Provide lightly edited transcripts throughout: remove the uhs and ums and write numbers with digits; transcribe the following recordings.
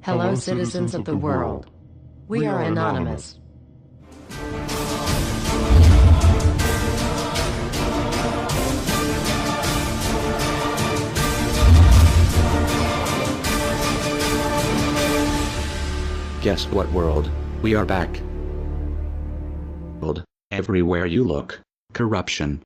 Hello, citizens of the world. We are anonymous. Guess what, world? We are back. Everywhere you look, corruption.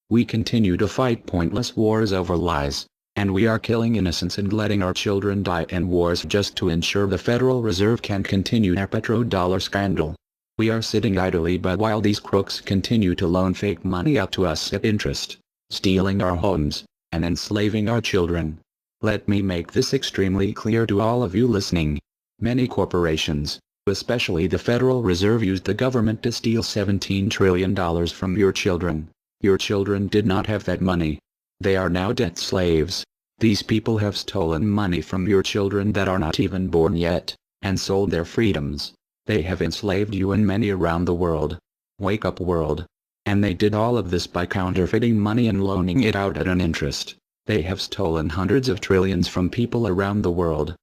We continue to fight pointless wars over lies, and we are killing innocents and letting our children die in wars just to ensure the Federal Reserve can continue their petrodollar scandal. We are sitting idly by while these crooks continue to loan fake money out to us at interest, stealing our homes, and enslaving our children. Let me make this extremely clear to all of you listening. Many corporations, especially the Federal Reserve, used the government to steal $17 trillion from your children. Your children did not have that money. They are now debt slaves. These people have stolen money from your children that are not even born yet, and sold their freedoms. They have enslaved you and many around the world. Wake up, world. And they did all of this by counterfeiting money and loaning it out at an interest. They have stolen hundreds of trillions from people around the world.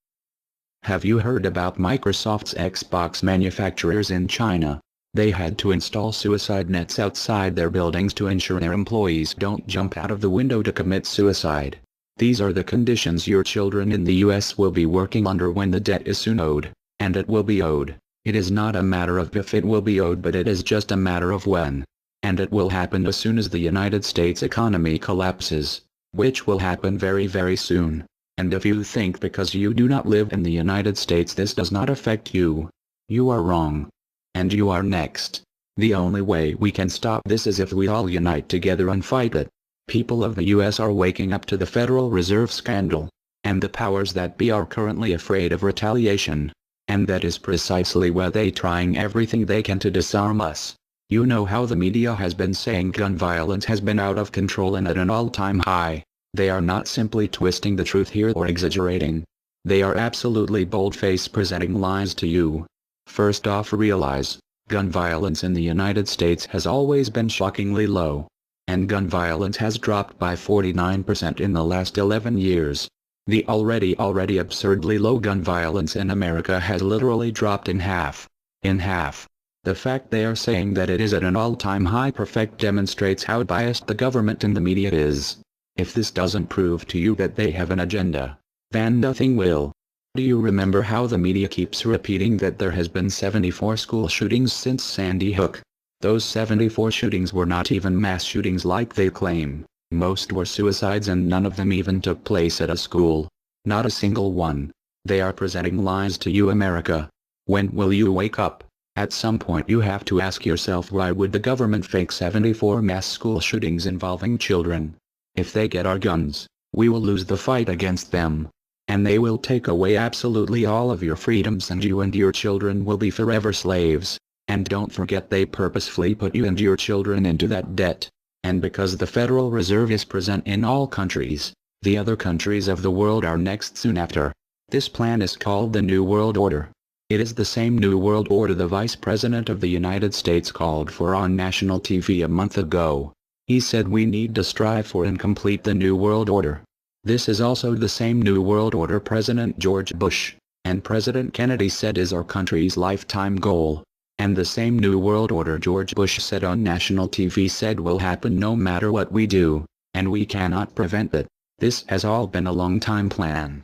Have you heard about Microsoft's Xbox manufacturers in China? They had to install suicide nets outside their buildings to ensure their employees don't jump out of the window to commit suicide. These are the conditions your children in the US will be working under when the debt is soon owed, and it will be owed. It is not a matter of if it will be owed, but it is just a matter of when. And it will happen as soon as the United States economy collapses, which will happen very, very soon. And if you think because you do not live in the United States this does not affect you, you are wrong. And you are next. The only way we can stop this is if we all unite together and fight it. People of the US are waking up to the Federal Reserve scandal, and the powers that be are currently afraid of retaliation. And that is precisely why they trying everything they can to disarm us. You know how the media has been saying gun violence has been out of control and at an all-time high. They are not simply twisting the truth here or exaggerating. They are absolutely bold-faced presenting lies to you. First off, realize, gun violence in the United States has always been shockingly low. And gun violence has dropped by 49% in the last 11 years. The already absurdly low gun violence in America has literally dropped in half. In half. The fact they are saying that it is at an all-time high perfect demonstrates how biased the government and the media is. If this doesn't prove to you that they have an agenda, then nothing will. Do you remember how the media keeps repeating that there has been 74 school shootings since Sandy Hook? Those 74 shootings were not even mass shootings like they claim. Most were suicides and none of them even took place at a school. Not a single one. They are presenting lies to you, America. When will you wake up? At some point you have to ask yourself, why would the government fake 74 mass school shootings involving children? If they get our guns, we will lose the fight against them. And they will take away absolutely all of your freedoms and you and your children will be forever slaves. And don't forget they purposefully put you and your children into that debt. And because the Federal Reserve is present in all countries, the other countries of the world are next soon after. This plan is called the New World Order. It is the same New World Order the Vice President of the United States called for on national TV a month ago. He said we need to strive for and complete the New World Order. This is also the same New World Order President George Bush and President Kennedy said is our country's lifetime goal. And the same New World Order George Bush said on national TV said will happen no matter what we do, and we cannot prevent it. This has all been a long-time plan.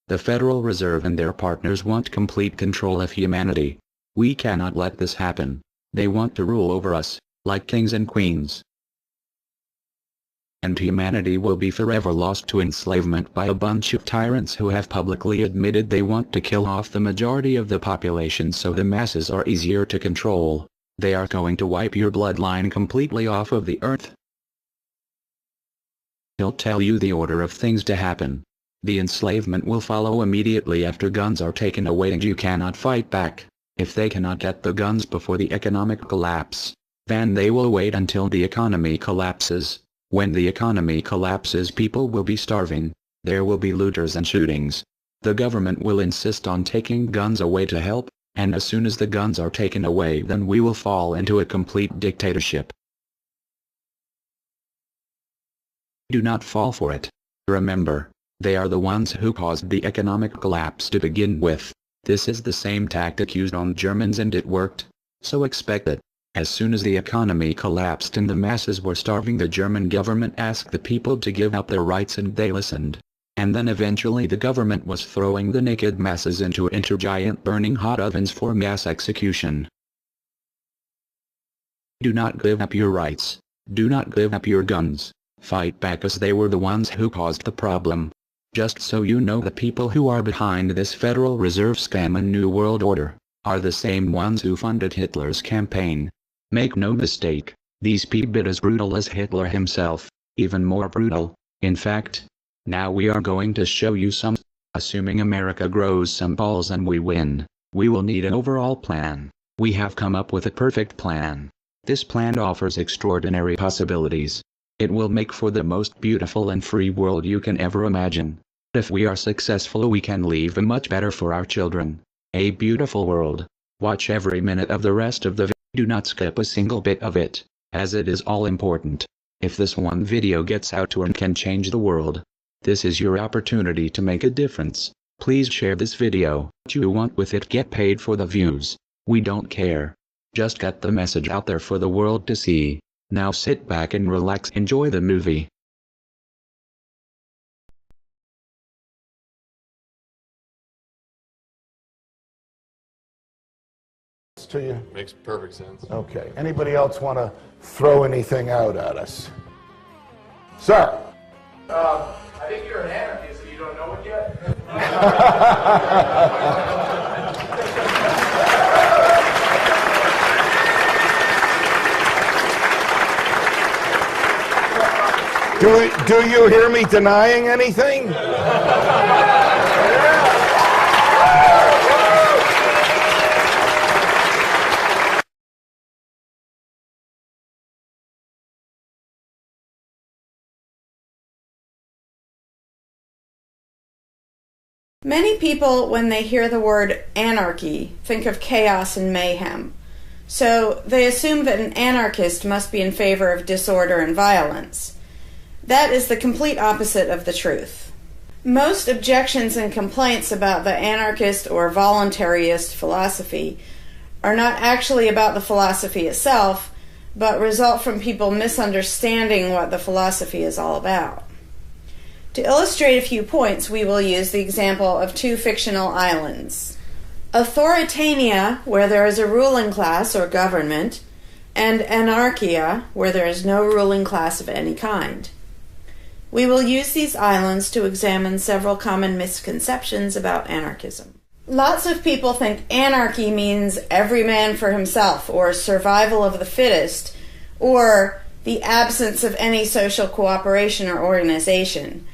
The Federal Reserve and their partners want complete control of humanity. We cannot let this happen. They want to rule over us, like kings and queens. And humanity will be forever lost to enslavement by a bunch of tyrants who have publicly admitted they want to kill off the majority of the population so the masses are easier to control. They are going to wipe your bloodline completely off of the earth. He'll tell you the order of things to happen. The enslavement will follow immediately after guns are taken away and you cannot fight back. If they cannot get the guns before the economic collapse, then they will wait until the economy collapses. When the economy collapses, people will be starving. There will be looters and shootings. The government will insist on taking guns away to help, and as soon as the guns are taken away, then we will fall into a complete dictatorship. Do not fall for it. Remember, They are the ones who caused the economic collapse to begin with. This is the same tactic used on Germans and it worked. So expect it. As soon as the economy collapsed and the masses were starving, the German government asked the people to give up their rights and they listened. And then eventually the government was throwing the naked masses into giant burning hot ovens for mass execution. Do not give up your rights. Do not give up your guns. Fight back, as they were the ones who caused the problem. Just so you know, the people who are behind this Federal Reserve scam and New World Order are the same ones who funded Hitler's campaign. Make no mistake, these people are as brutal as Hitler himself, even more brutal. In fact, now we are going to show you some. Assuming America grows some balls and we win, we will need an overall plan. We have come up with a perfect plan. This plan offers extraordinary possibilities. It will make for the most beautiful and free world you can ever imagine. If we are successful, we can leave a much better for our children. A beautiful world. Watch every minute of the rest of the video. Do not skip a single bit of it, as it is all important. If this one video gets out to and can change the world, this is your opportunity to make a difference. Please share this video. What you want with it, get paid for the views. We don't care. Just get the message out there for the world to see. Now sit back and relax, enjoy the movie. To you? Makes perfect sense. Okay. Anybody else want to throw anything out at us? Sir? I think you're an anarchist and you don't know it yet. Do you hear me denying anything? Many people, when they hear the word anarchy, think of chaos and mayhem. So they assume that an anarchist must be in favor of disorder and violence. That is the complete opposite of the truth. Most objections and complaints about the anarchist or voluntarist philosophy are not actually about the philosophy itself, but result from people misunderstanding what the philosophy is all about. To illustrate a few points, we will use the example of two fictional islands. Authoritania, where there is a ruling class or government, and Anarchia, where there is no ruling class of any kind. We will use these islands to examine several common misconceptions about anarchism. Lots of people think anarchy means every man for himself, or survival of the fittest, or the absence of any social cooperation or organization.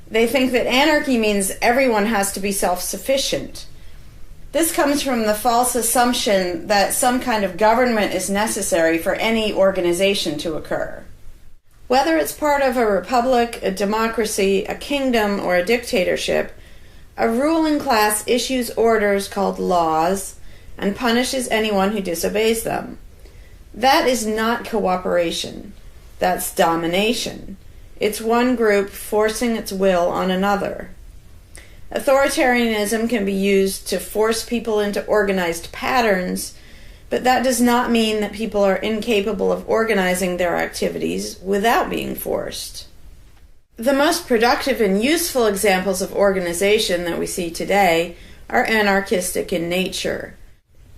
They think that anarchy means everyone has to be self-sufficient. This comes from the false assumption that some kind of government is necessary for any organization to occur. Whether it's part of a republic, a democracy, a kingdom, or a dictatorship, a ruling class issues orders called laws and punishes anyone who disobeys them. That is not cooperation. That's domination. It's one group forcing its will on another. Authoritarianism can be used to force people into organized patterns, but that does not mean that people are incapable of organizing their activities without being forced. The most productive and useful examples of organization that we see today are anarchistic in nature.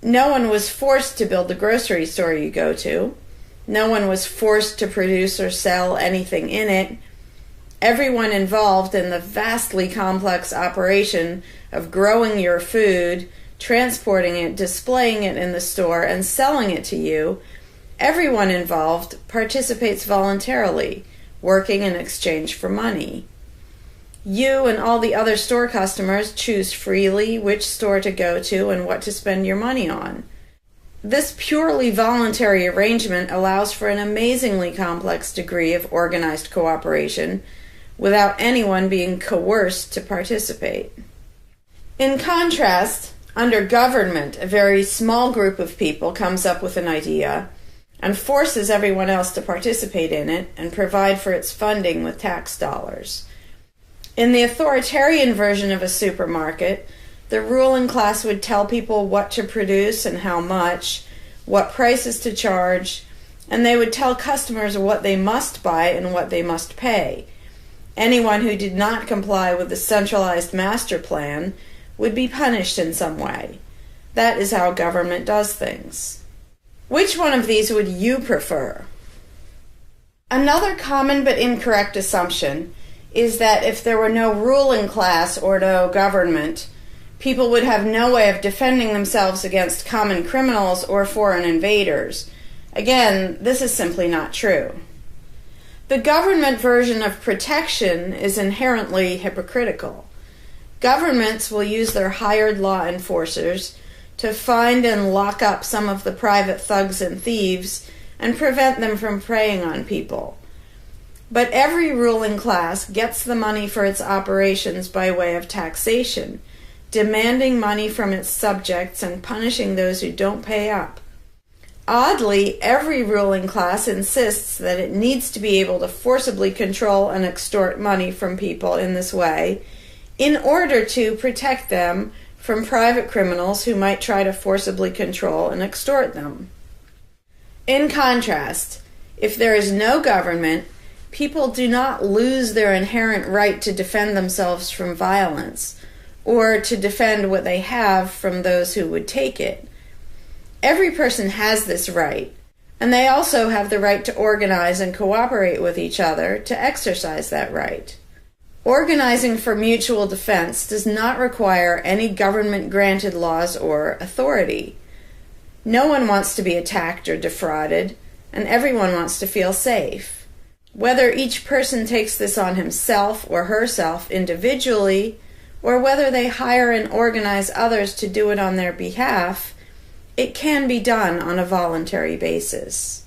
No one was forced to build the grocery store you go to. No one was forced to produce or sell anything in it. Everyone involved in the vastly complex operation of growing your food, transporting it, displaying it in the store, and selling it to you, everyone involved participates voluntarily, working in exchange for money. You and all the other store customers choose freely which store to go to and what to spend your money on. This purely voluntary arrangement allows for an amazingly complex degree of organized cooperation without anyone being coerced to participate. In contrast, under government, a very small group of people comes up with an idea and forces everyone else to participate in it and provide for its funding with tax dollars. In the authoritarian version of a supermarket, the ruling class would tell people what to produce and how much, what prices to charge, and they would tell customers what they must buy and what they must pay. Anyone who did not comply with the centralized master plan would be punished in some way. That is how government does things. Which one of these would you prefer? Another common but incorrect assumption is that if there were no ruling class or no government, people would have no way of defending themselves against common criminals or foreign invaders. Again, this is simply not true. The government version of protection is inherently hypocritical. Governments will use their hired law enforcers to find and lock up some of the private thugs and thieves and prevent them from preying on people. But every ruling class gets the money for its operations by way of taxation, demanding money from its subjects and punishing those who don't pay up. Oddly, every ruling class insists that it needs to be able to forcibly control and extort money from people in this way in order to protect them from private criminals who might try to forcibly control and extort them. In contrast, if there is no government, people do not lose their inherent right to defend themselves from violence or to defend what they have from those who would take it. Every person has this right, and they also have the right to organize and cooperate with each other to exercise that right. Organizing for mutual defense does not require any government-granted laws or authority. No one wants to be attacked or defrauded, and everyone wants to feel safe. Whether each person takes this on himself or herself individually, or whether they hire and organize others to do it on their behalf, it can be done on a voluntary basis.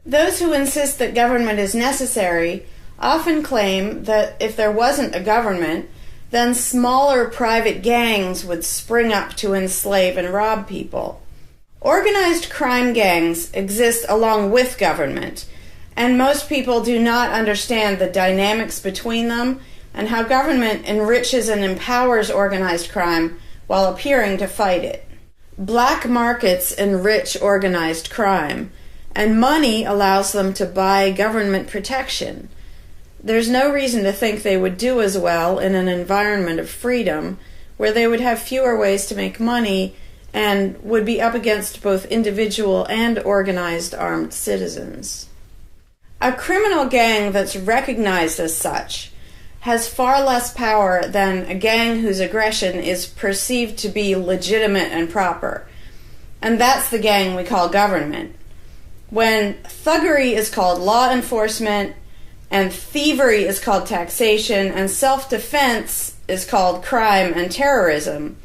Those who insist that government is necessary often claim that if there wasn't a government, then smaller private gangs would spring up to enslave and rob people. Organized crime gangs exist along with government, and most people do not understand the dynamics between them and how government enriches and empowers organized crime while appearing to fight it. Black markets enrich organized crime, and money allows them to buy government protection. There's no reason to think they would do as well in an environment of freedom, where they would have fewer ways to make money and would be up against both individual and organized armed citizens. A criminal gang that's recognized as such has far less power than a gang whose aggression is perceived to be legitimate and proper. And that's the gang we call government. When thuggery is called law enforcement, and thievery is called taxation, and self-defense is called crime and terrorism,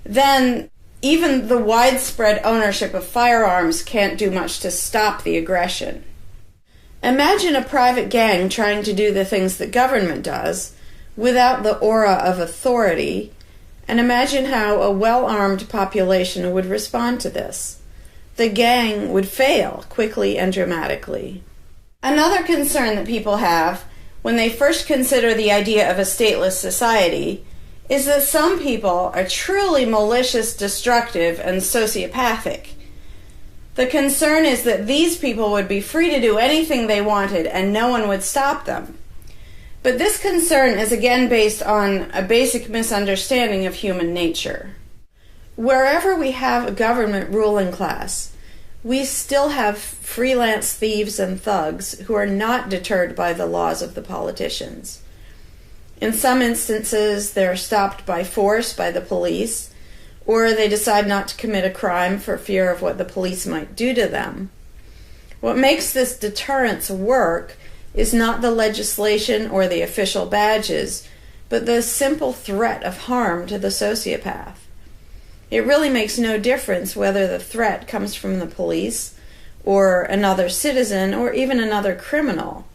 then even the widespread ownership of firearms can't do much to stop the aggression. Imagine a private gang trying to do the things that government does without the aura of authority, and imagine how a well-armed population would respond to this. The gang would fail quickly and dramatically. Another concern that people have when they first consider the idea of a stateless society is that some people are truly malicious, destructive, and sociopathic. The concern is that these people would be free to do anything they wanted and no one would stop them. But this concern is again based on a basic misunderstanding of human nature. Wherever we have a government ruling class, we still have freelance thieves and thugs who are not deterred by the laws of the politicians. In some instances, they're stopped by force by the police, or they decide not to commit a crime for fear of what the police might do to them. What makes this deterrence work is not the legislation or the official badges, but the simple threat of harm to the sociopath. It really makes no difference whether the threat comes from the police, or another citizen, or even another criminal.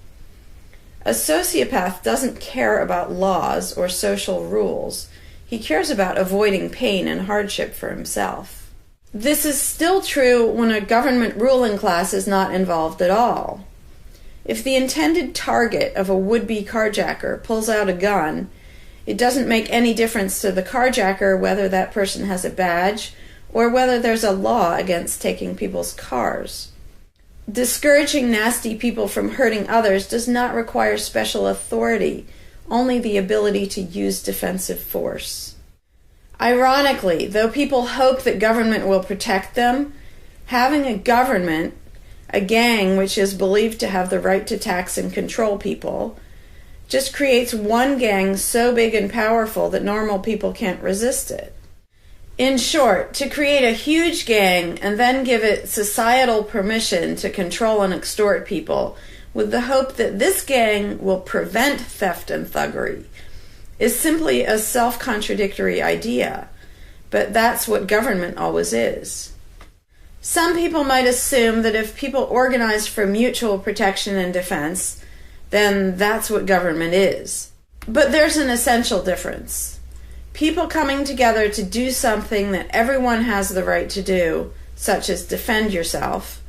A sociopath doesn't care about laws or social rules. He cares about avoiding pain and hardship for himself. This is still true when a government ruling class is not involved at all. If the intended target of a would-be carjacker pulls out a gun, it doesn't make any difference to the carjacker whether that person has a badge or whether there's a law against taking people's cars. Discouraging nasty people from hurting others does not require special authority, only the ability to use defensive force. Ironically, though people hope that government will protect them, having a government, a gang which is believed to have the right to tax and control people, just creates one gang so big and powerful that normal people can't resist it. In short, to create a huge gang and then give it societal permission to control and extort people with the hope that this gang will prevent theft and thuggery is simply a self-contradictory idea, but that's what government always is. Some people might assume that if people organize for mutual protection and defense, then that's what government is. But there's an essential difference. People coming together to do something that everyone has the right to do, such as defend yourself,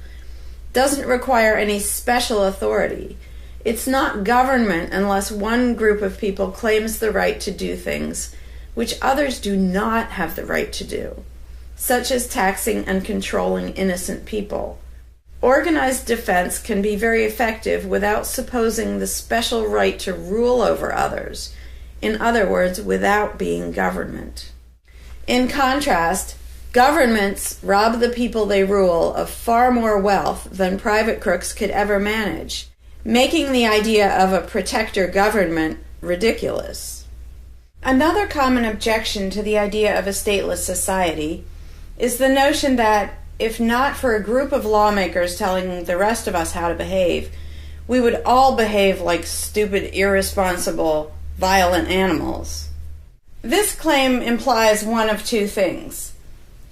doesn't require any special authority. It's not government unless one group of people claims the right to do things which others do not have the right to do, such as taxing and controlling innocent people. Organized defense can be very effective without supposing the special right to rule over others. In other words, without being government. In contrast, governments rob the people they rule of far more wealth than private crooks could ever manage, making the idea of a protector government ridiculous. Another common objection to the idea of a stateless society is the notion that, if not for a group of lawmakers telling the rest of us how to behave, we would all behave like stupid, irresponsible, violent animals. This claim implies one of two things.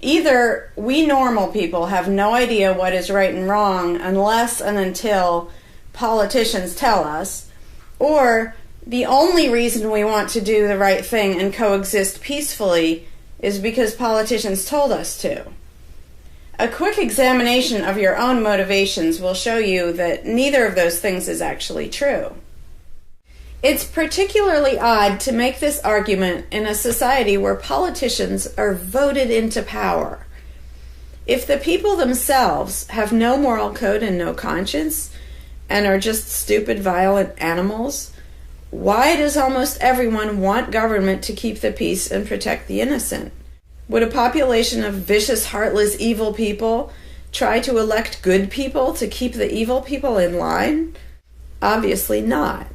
Either we normal people have no idea what is right and wrong unless and until politicians tell us, or the only reason we want to do the right thing and coexist peacefully is because politicians told us to. A quick examination of your own motivations will show you that neither of those things is actually true. It's particularly odd to make this argument in a society where politicians are voted into power. If the people themselves have no moral code and no conscience, and are just stupid, violent animals, why does almost everyone want government to keep the peace and protect the innocent? Would a population of vicious, heartless, evil people try to elect good people to keep the evil people in line? Obviously not.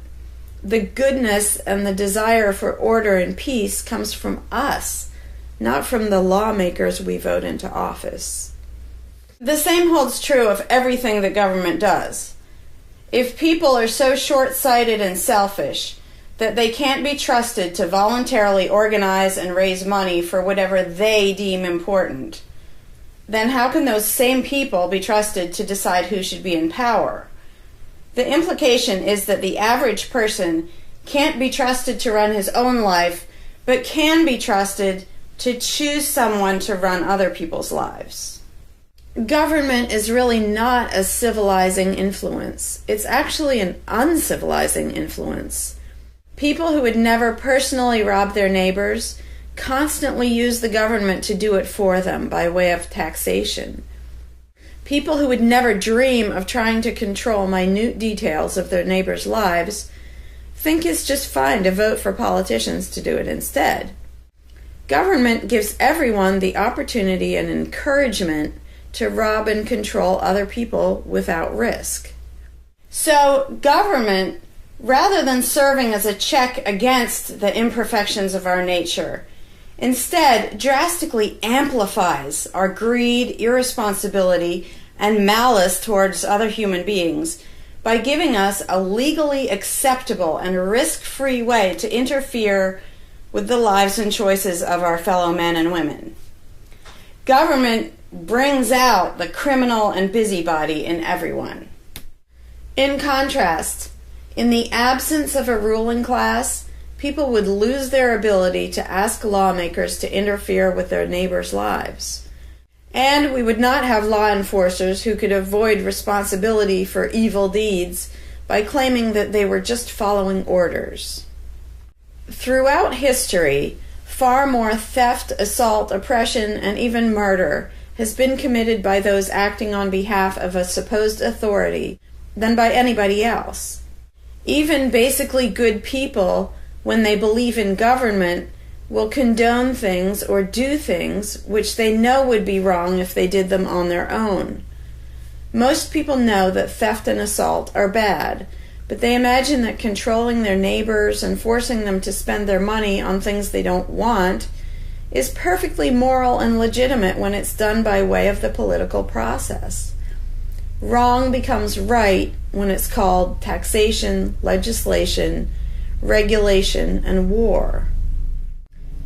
The goodness and the desire for order and peace comes from us, not from the lawmakers we vote into office. The same holds true of everything that government does. If people are so short-sighted and selfish that they can't be trusted to voluntarily organize and raise money for whatever they deem important, then how can those same people be trusted to decide who should be in power? The implication is that the average person can't be trusted to run his own life, but can be trusted to choose someone to run other people's lives. Government is really not a civilizing influence. It's actually an uncivilizing influence. People who would never personally rob their neighbors constantly use the government to do it for them by way of taxation. People who would never dream of trying to control minute details of their neighbors' lives think it's just fine to vote for politicians to do it instead. Government gives everyone the opportunity and encouragement to rob and control other people without risk. So government, rather than serving as a check against the imperfections of our nature, instead drastically amplifies our greed, irresponsibility, and malice towards other human beings by giving us a legally acceptable and risk-free way to interfere with the lives and choices of our fellow men and women. Government brings out the criminal and busybody in everyone. In contrast, in the absence of a ruling class, people would lose their ability to ask lawmakers to interfere with their neighbors' lives. And we would not have law enforcers who could avoid responsibility for evil deeds by claiming that they were just following orders. Throughout history, far more theft, assault, oppression, and even murder has been committed by those acting on behalf of a supposed authority than by anybody else. Even basically good people, when they believe in government, will condone things or do things which they know would be wrong if they did them on their own. Most people know that theft and assault are bad, but they imagine that controlling their neighbors and forcing them to spend their money on things they don't want is perfectly moral and legitimate when it's done by way of the political process. Wrong becomes right when it's called taxation, legislation, regulation, and war.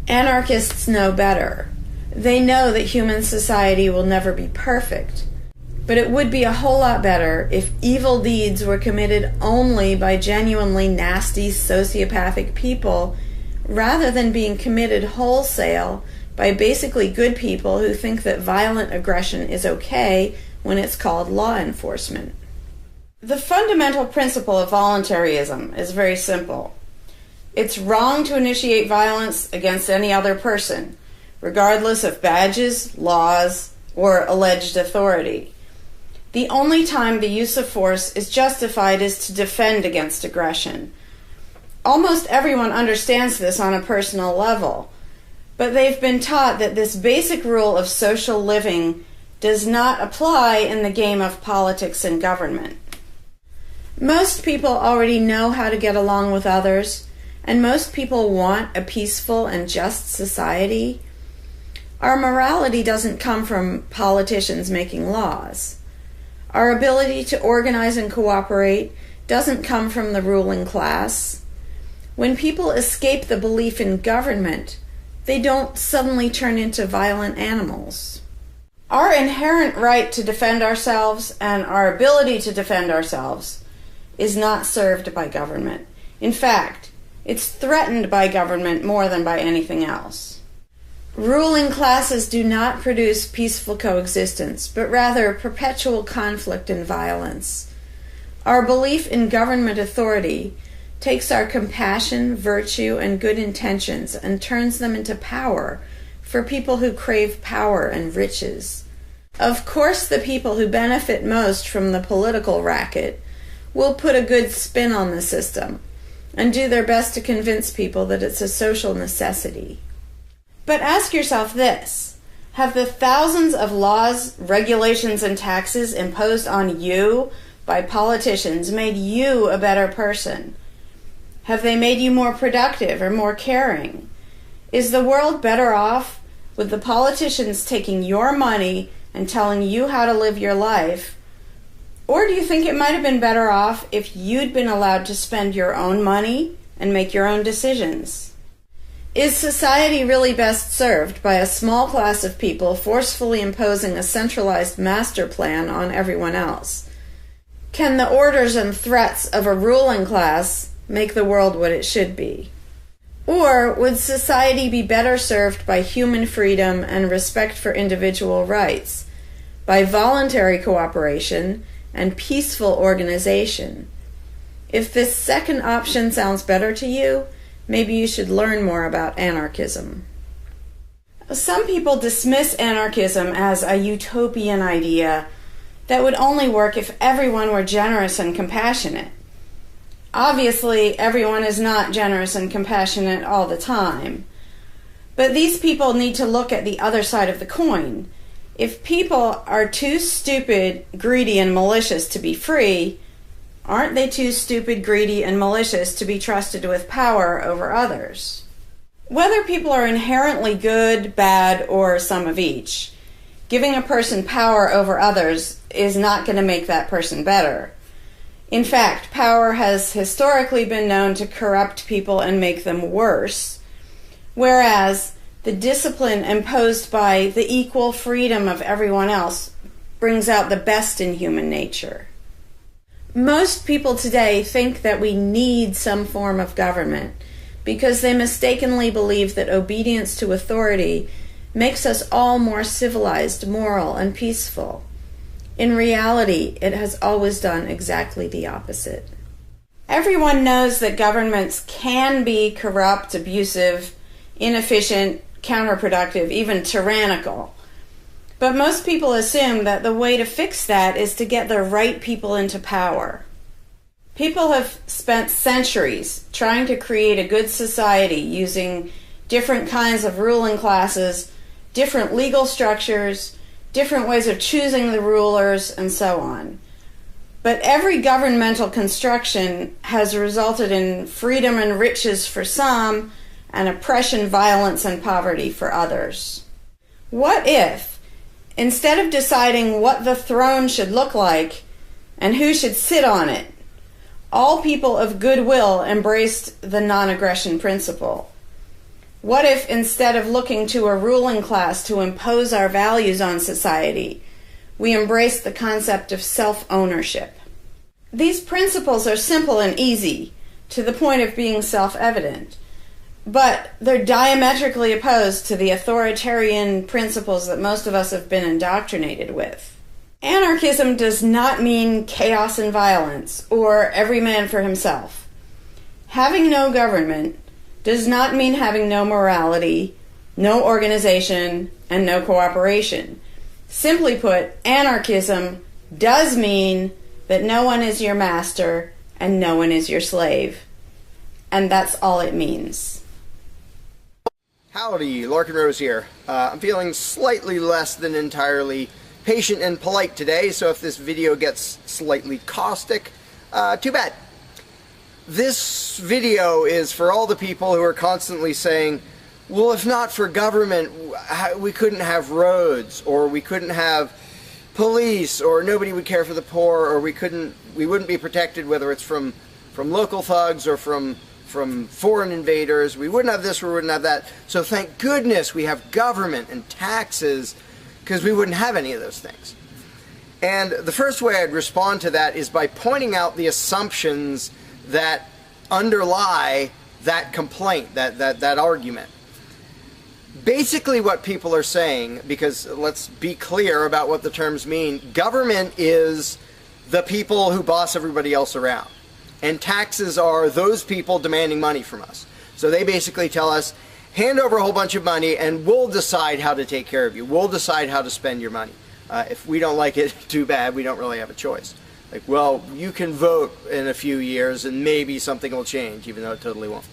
Anarchists know better. They know that human society will never be perfect, but it would be a whole lot better if evil deeds were committed only by genuinely nasty, sociopathic people, rather than being committed wholesale by basically good people who think that violent aggression is okay when it's called law enforcement. The fundamental principle of voluntarism is very simple. It's wrong to initiate violence against any other person, regardless of badges, laws, or alleged authority. The only time the use of force is justified is to defend against aggression. Almost everyone understands this on a personal level, but they've been taught that this basic rule of social living does not apply in the game of politics and government. Most people already know how to get along with others, and most people want a peaceful and just society. Our morality doesn't come from politicians making laws. Our ability to organize and cooperate doesn't come from the ruling class. When people escape the belief in government, they don't suddenly turn into violent animals. Our inherent right to defend ourselves and our ability to defend ourselves is not served by government. In fact, it's threatened by government more than by anything else. Ruling classes do not produce peaceful coexistence, but rather perpetual conflict and violence. Our belief in government authority takes our compassion, virtue, and good intentions and turns them into power for people who crave power and riches. Of course, the people who benefit most from the political racket will put a good spin on the system and do their best to convince people that it's a social necessity. But ask yourself this: have the thousands of laws, regulations, and taxes imposed on you by politicians made you a better person? Have they made you more productive or more caring? Is the world better off with the politicians taking your money and telling you how to live your life? Or do you think it might have been better off if you'd been allowed to spend your own money and make your own decisions? Is society really best served by a small class of people forcefully imposing a centralized master plan on everyone else? Can the orders and threats of a ruling class make the world what it should be? Or would society be better served by human freedom and respect for individual rights, by voluntary cooperation and peaceful organization? If this second option sounds better to you, maybe you should learn more about anarchism. Some people dismiss anarchism as a utopian idea that would only work if everyone were generous and compassionate. Obviously, everyone is not generous and compassionate all the time, but these people need to look at the other side of the coin. If people are too stupid, greedy, and malicious to be free, aren't they too stupid, greedy, and malicious to be trusted with power over others? Whether people are inherently good, bad, or some of each, giving a person power over others is not going to make that person better. In fact, power has historically been known to corrupt people and make them worse, whereas the discipline imposed by the equal freedom of everyone else brings out the best in human nature. Most people today think that we need some form of government because they mistakenly believe that obedience to authority makes us all more civilized, moral, and peaceful. In reality, it has always done exactly the opposite. Everyone knows that governments can be corrupt, abusive, inefficient, counterproductive, even tyrannical. But most people assume that the way to fix that is to get the right people into power. People have spent centuries trying to create a good society using different kinds of ruling classes, different legal structures, different ways of choosing the rulers, and so on. But every governmental construction has resulted in freedom and riches for some, and oppression, violence, and poverty for others. What if, instead of deciding what the throne should look like and who should sit on it, all people of goodwill embraced the non-aggression principle? What if, instead of looking to a ruling class to impose our values on society, we embraced the concept of self-ownership? These principles are simple and easy, to the point of being self-evident, but they're diametrically opposed to the authoritarian principles that most of us have been indoctrinated with. Anarchism does not mean chaos and violence, or every man for himself. Having no government does not mean having no morality, no organization, and no cooperation. Simply put, anarchism does mean that no one is your master and no one is your slave. And that's all it means. Howdy, Larkin Rose here. I'm feeling slightly less than entirely patient and polite today, so if this video gets slightly caustic, too bad. This video is for all the people who are constantly saying, well, if not for government, we couldn't have roads, or we couldn't have police, or nobody would care for the poor, or we wouldn't be protected, whether it's from local thugs or from foreign invaders. We wouldn't have this, we wouldn't have that. So thank goodness we have government and taxes, because we wouldn't have any of those things. And the first way I'd respond to that is by pointing out the assumptions that underlie that complaint, that argument. Basically what people are saying, because let's be clear about what the terms mean, government is the people who boss everybody else around. And taxes are those people demanding money from us. So they basically tell us, hand over a whole bunch of money and we'll decide how to take care of you. We'll decide how to spend your money. If we don't like it, too bad, we don't really have a choice. Like, well, you can vote in a few years and maybe something will change, even though it totally won't.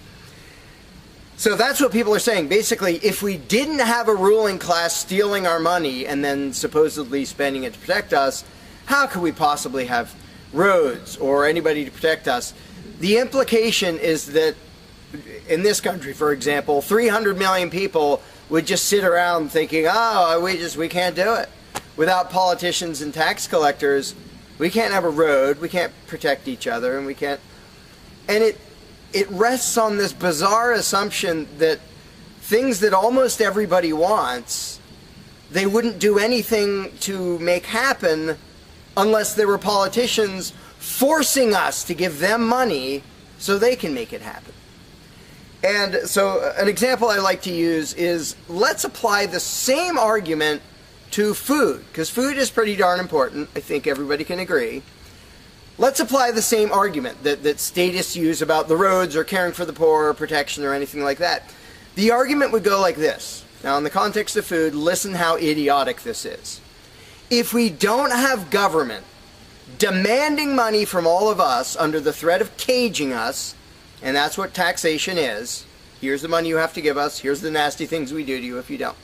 So that's what people are saying. Basically, if we didn't have a ruling class stealing our money and then supposedly spending it to protect us, how could we possibly have roads or anybody to protect us? The implication is that in this country, for example, 300 million people would just sit around thinking, oh, we can't do it. Without politicians and tax collectors, we can't have a road, we can't protect each other, and we can't... And it rests on this bizarre assumption that things that almost everybody wants, they wouldn't do anything to make happen unless there were politicians forcing us to give them money so they can make it happen. And so an example I like to use is, let's apply the same argument to food, because food is pretty darn important. I think everybody can agree. Let's apply the same argument that statists use about the roads or caring for the poor or protection or anything like that. The argument would go like this. Now, in the context of food, listen how idiotic this is. If we don't have government demanding money from all of us under the threat of caging us, and that's what taxation is, here's the money you have to give us, here's the nasty things we do to you if you don't.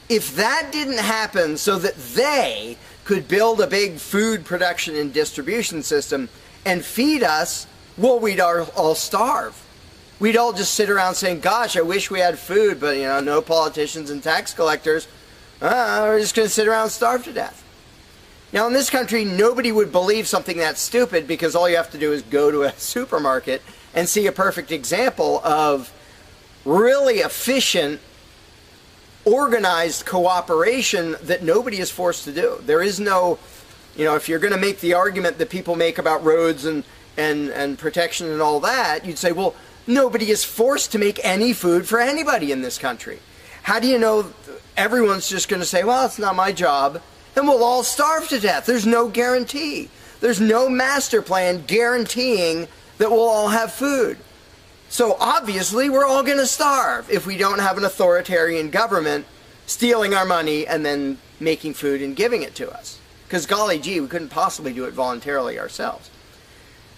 If that didn't happen so that they could build a big food production and distribution system and feed us, well, we'd all starve. We'd all just sit around saying, gosh, I wish we had food, but, no politicians and tax collectors. We're just going to sit around and starve to death. Now, in this country, nobody would believe something that stupid, because all you have to do is go to a supermarket and see a perfect example of really efficient, organized cooperation that nobody is forced to do. There is no, if you're going to make the argument that people make about roads and protection and all that, you'd say, well, nobody is forced to make any food for anybody in this country. How do you know everyone's just going to say, well, it's not my job, and we'll all starve to death? There's no guarantee. There's no master plan guaranteeing that we'll all have food. So obviously we're all going to starve if we don't have an authoritarian government stealing our money and then making food and giving it to us. Because golly gee, we couldn't possibly do it voluntarily ourselves.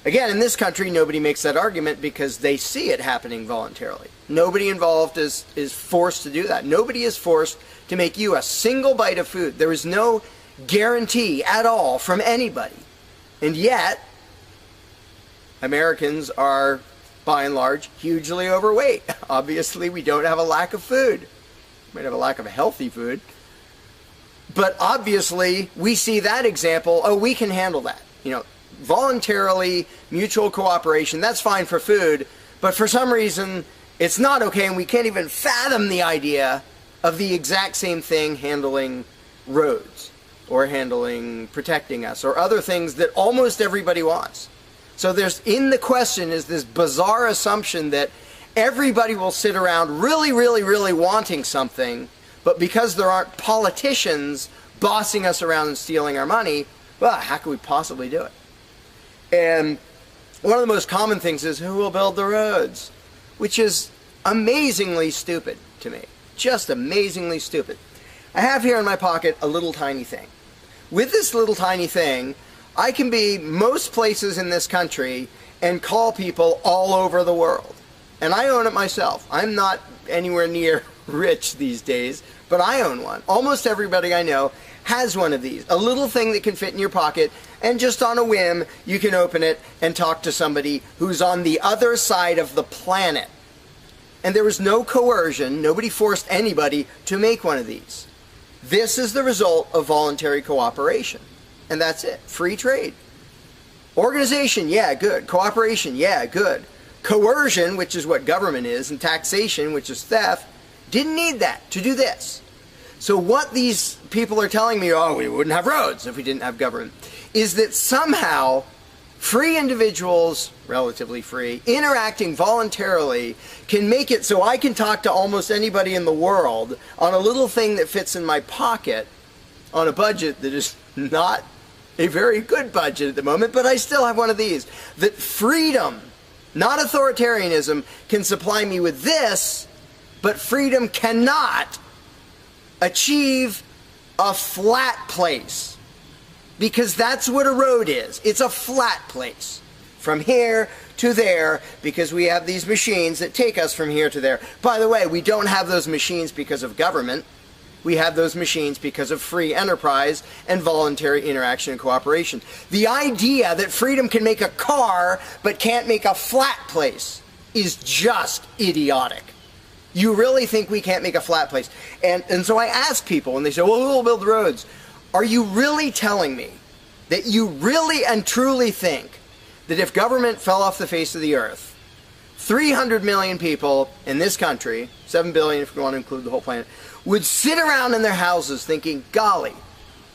Again, in this country, nobody makes that argument because they see it happening voluntarily. Nobody involved is forced to do that. Nobody is forced to make you a single bite of food. There is no guarantee at all from anybody. And yet, Americans are, by and large, hugely overweight. Obviously, we don't have a lack of food. We might have a lack of healthy food. But obviously, we see that example. Oh, we can handle that. You know, voluntarily, mutual cooperation, that's fine for food. But for some reason, it's not okay, and we can't even fathom the idea of the exact same thing handling roads or handling protecting us or other things that almost everybody wants. So there's, in the question is this bizarre assumption that everybody will sit around really, really, really wanting something, but because there aren't politicians bossing us around and stealing our money, well, how could we possibly do it? And one of the most common things is, who will build the roads? Which is amazingly stupid to me. Just amazingly stupid. I have here in my pocket a little tiny thing. With this little tiny thing, I can be most places in this country and call people all over the world. And I own it myself. I'm not anywhere near rich these days, but I own one. Almost everybody I know has one of these. A little thing that can fit in your pocket, and just on a whim, you can open it and talk to somebody who's on the other side of the planet. And there was no coercion. Nobody forced anybody to make one of these. This is the result of voluntary cooperation. And that's it. Free trade. Organization, yeah, good. Cooperation, yeah, good. Coercion, which is what government is, and taxation, which is theft, didn't need that to do this. So what these people are telling me, oh, we wouldn't have roads if we didn't have government, is that somehow free individuals, relatively free, interacting voluntarily can make it so I can talk to almost anybody in the world on a little thing that fits in my pocket on a budget that is not a very good budget at the moment, but I still have one of these. That freedom, not authoritarianism, can supply me with this, but freedom cannot achieve a flat place. Because that's what a road is. It's a flat place. From here to there, because we have these machines that take us from here to there. By the way, we don't have those machines because of government. We have those machines because of free enterprise and voluntary interaction and cooperation. The idea that freedom can make a car but can't make a flat place is just idiotic. You really think we can't make a flat place? And so I ask people, and they say, well, who will build roads? Are you really telling me that you really and truly think that if government fell off the face of the earth, 300 million people in this country, 7 billion if you want to include the whole planet, would sit around in their houses thinking, golly,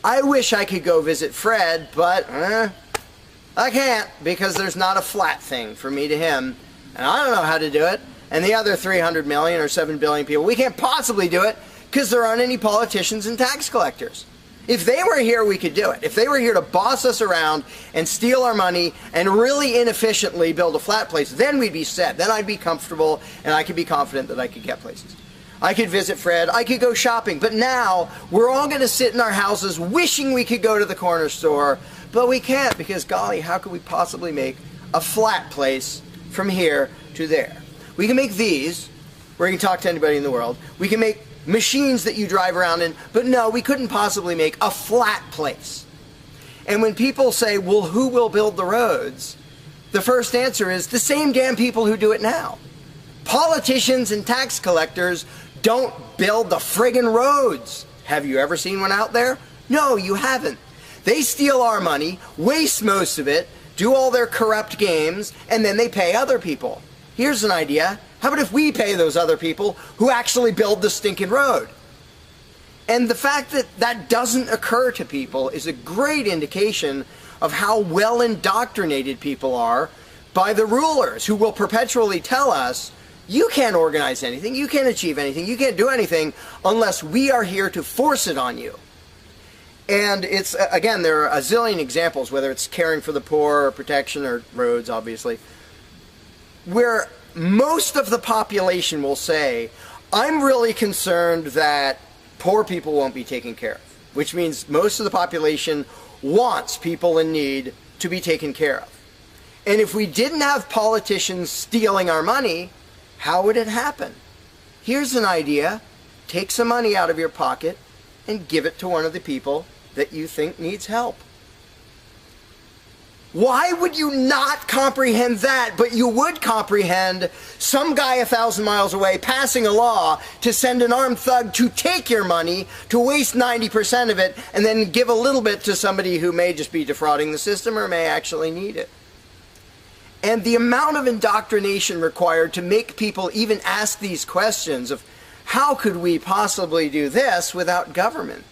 I wish I could go visit Fred, but I can't because there's not a flat thing from me to him, and I don't know how to do it. And the other 300 million or 7 billion people, we can't possibly do it because there aren't any politicians and tax collectors. If they were here, we could do it. If they were here to boss us around and steal our money and really inefficiently build a flat place, then we'd be set. Then I'd be comfortable and I could be confident that I could get places. I could visit Fred, I could go shopping, but now we're all going to sit in our houses wishing we could go to the corner store, but we can't because, golly, how could we possibly make a flat place from here to there? We can make these, where you can talk to anybody in the world. We can make machines that you drive around in, but no, we couldn't possibly make a flat place. And when people say, well, who will build the roads? The first answer is the same damn people who do it now. Politicians and tax collectors don't build the friggin' roads. Have you ever seen one out there? No, you haven't. They steal our money, waste most of it, do all their corrupt games, and then they pay other people. Here's an idea. How about if we pay those other people who actually build the stinking road? And the fact that that doesn't occur to people is a great indication of how well indoctrinated people are by the rulers who will perpetually tell us, you can't organize anything, you can't achieve anything, you can't do anything unless we are here to force it on you. And it's, again, there are a zillion examples, whether it's caring for the poor or protection or roads, obviously. where most of the population will say, I'm really concerned that poor people won't be taken care of, which means most of the population wants people in need to be taken care of. And if we didn't have politicians stealing our money, how would it happen? Here's an idea. Take some money out of your pocket and give it to one of the people that you think needs help. Why would you not comprehend that, but you would comprehend some guy 1,000 miles away passing a law to send an armed thug to take your money, to waste 90% of it, and then give a little bit to somebody who may just be defrauding the system or may actually need it? And the amount of indoctrination required to make people even ask these questions of how could we possibly do this without government?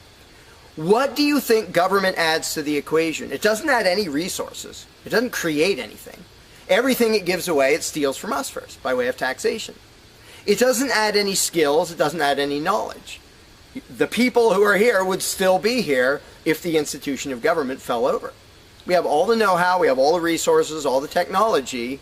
What do you think government adds to the equation? It doesn't add any resources. It doesn't create anything. Everything it gives away, it steals from us first, by way of taxation. It doesn't add any skills. It doesn't add any knowledge. The people who are here would still be here if the institution of government fell over. We have all the know-how, we have all the resources, all the technology.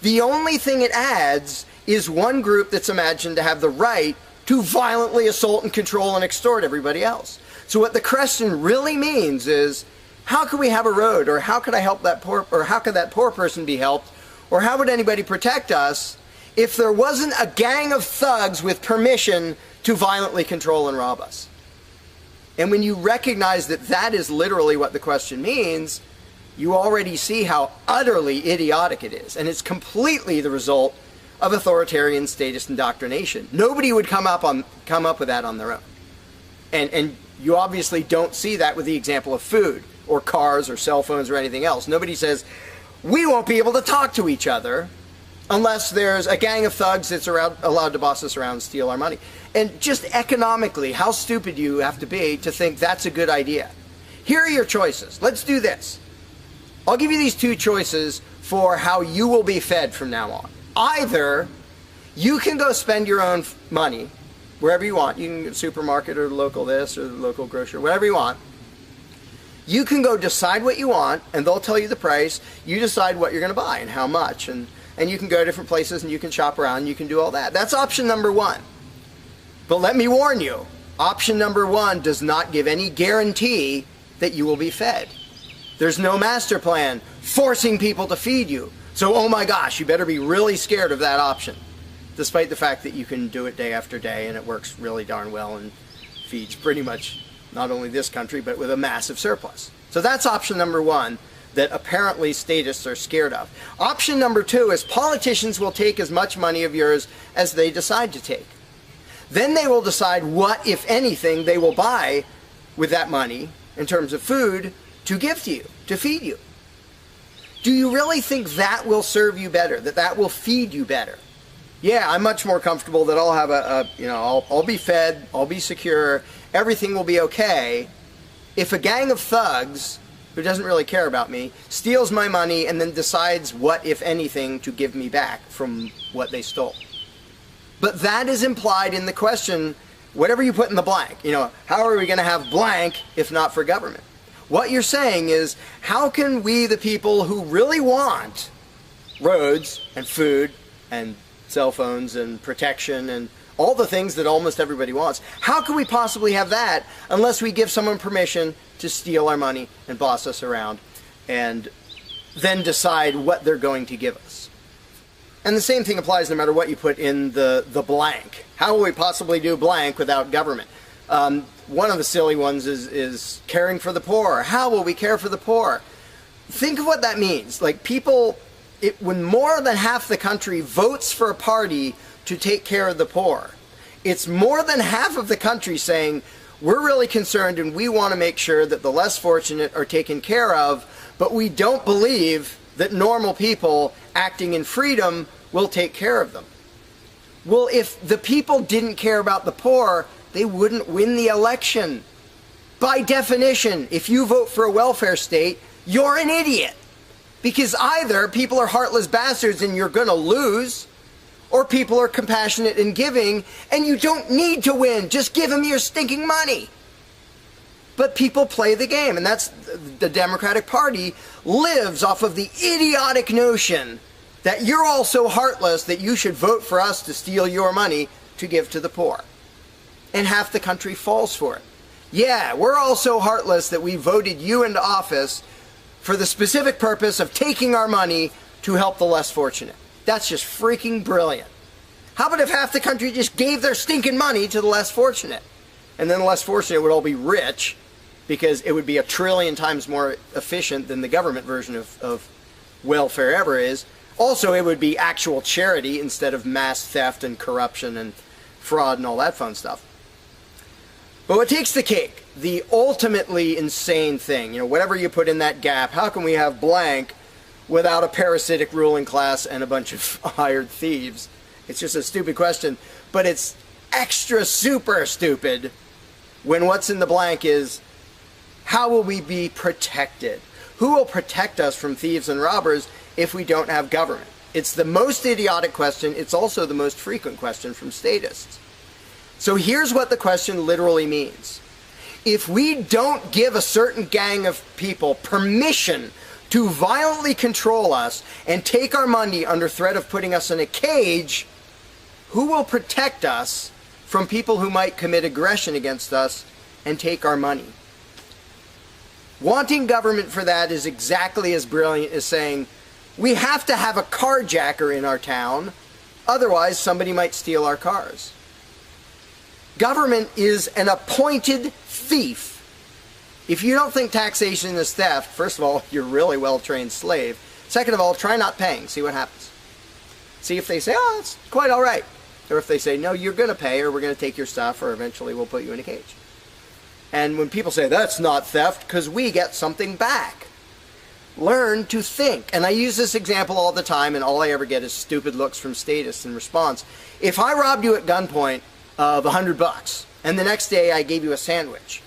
The only thing it adds is one group that's imagined to have the right to violently assault and control and extort everybody else. So what the question really means is, how could we have a road, or how could I help that poor, or how could that poor person be helped, or how would anybody protect us if there wasn't a gang of thugs with permission to violently control and rob us? And when you recognize that that is literally what the question means, you already see how utterly idiotic it is. And it's completely the result of authoritarian statist indoctrination. Nobody would come up with that on their own. And you obviously don't see that with the example of food or cars or cell phones or anything else. Nobody says, we won't be able to talk to each other unless there's a gang of thugs that's allowed to boss us around and steal our money. And just economically, how stupid you have to be to think that's a good idea. Here are your choices. Let's do this. I'll give you these two choices for how you will be fed from now on. Either you can go spend your own money wherever you want. You can go to the supermarket or the local this or the local grocery, whatever you want. You can go decide what you want, and they'll tell you the price. You decide what you're going to buy and how much. And you can go to different places and you can shop around and you can do all that. That's option number one. But let me warn you, option number one does not give any guarantee that you will be fed. There's no master plan forcing people to feed you. So, oh my gosh, you better be really scared of that option, despite the fact that you can do it day after day and it works really darn well and feeds pretty much not only this country, but with a massive surplus. So that's option number one that apparently statists are scared of. Option number two is politicians will take as much money of yours as they decide to take. Then they will decide what, if anything, they will buy with that money in terms of food to give to you, to feed you. Do you really think that will serve you better, that will feed you better? Yeah, I'm much more comfortable that I'll have I'll be fed, I'll be secure, everything will be okay if a gang of thugs who doesn't really care about me steals my money and then decides what, if anything, to give me back from what they stole. But that is implied in the question, whatever you put in the blank. How are we going to have blank if not for government? What you're saying is, how can we, the people who really want roads and food and cell phones and protection and all the things that almost everybody wants, how can we possibly have that unless we give someone permission to steal our money and boss us around and then decide what they're going to give us? And the same thing applies no matter what you put in the blank. How will we possibly do blank without government? One of the silly ones is caring for the poor. How will we care for the poor? Think of what that means. Like when more than half the country votes for a party to take care of the poor, it's more than half of the country saying, we're really concerned and we want to make sure that the less fortunate are taken care of, but we don't believe that normal people acting in freedom will take care of them. Well, if the people didn't care about the poor, they wouldn't win the election. By definition, if you vote for a welfare state, you're an idiot. Because either people are heartless bastards and you're going to lose, or people are compassionate and giving and you don't need to win. Just give them your stinking money. But people play the game, and that's the Democratic Party lives off of the idiotic notion that you're all so heartless that you should vote for us to steal your money to give to the poor. And half the country falls for it. Yeah, we're all so heartless that we voted you into office for the specific purpose of taking our money to help the less fortunate. That's just freaking brilliant. How about if half the country just gave their stinking money to the less fortunate? And then the less fortunate would all be rich, because it would be 1 trillion times more efficient than the government version of welfare ever is. Also, it would be actual charity instead of mass theft and corruption and fraud and all that fun stuff. But what takes the cake, the ultimately insane thing, whatever you put in that gap, how can we have blank without a parasitic ruling class and a bunch of hired thieves? It's just a stupid question, but it's extra super stupid when what's in the blank is, how will we be protected? Who will protect us from thieves and robbers if we don't have government? It's the most idiotic question. It's also the most frequent question from statists. So here's what the question literally means. If we don't give a certain gang of people permission to violently control us and take our money under threat of putting us in a cage, who will protect us from people who might commit aggression against us and take our money? Wanting government for that is exactly as brilliant as saying, we have to have a carjacker in our town, otherwise somebody might steal our cars. Government is an appointed thief. If you don't think taxation is theft, first of all, you're a really well-trained slave. Second of all, try not paying. See what happens. See if they say, oh, it's quite all right. Or if they say, no, you're going to pay, or we're going to take your stuff, or eventually we'll put you in a cage. And when people say, that's not theft, because we get something back. Learn to think. And I use this example all the time, and all I ever get is stupid looks from statists in response. If I robbed you at gunpoint of $100, and the next day I gave you a sandwich,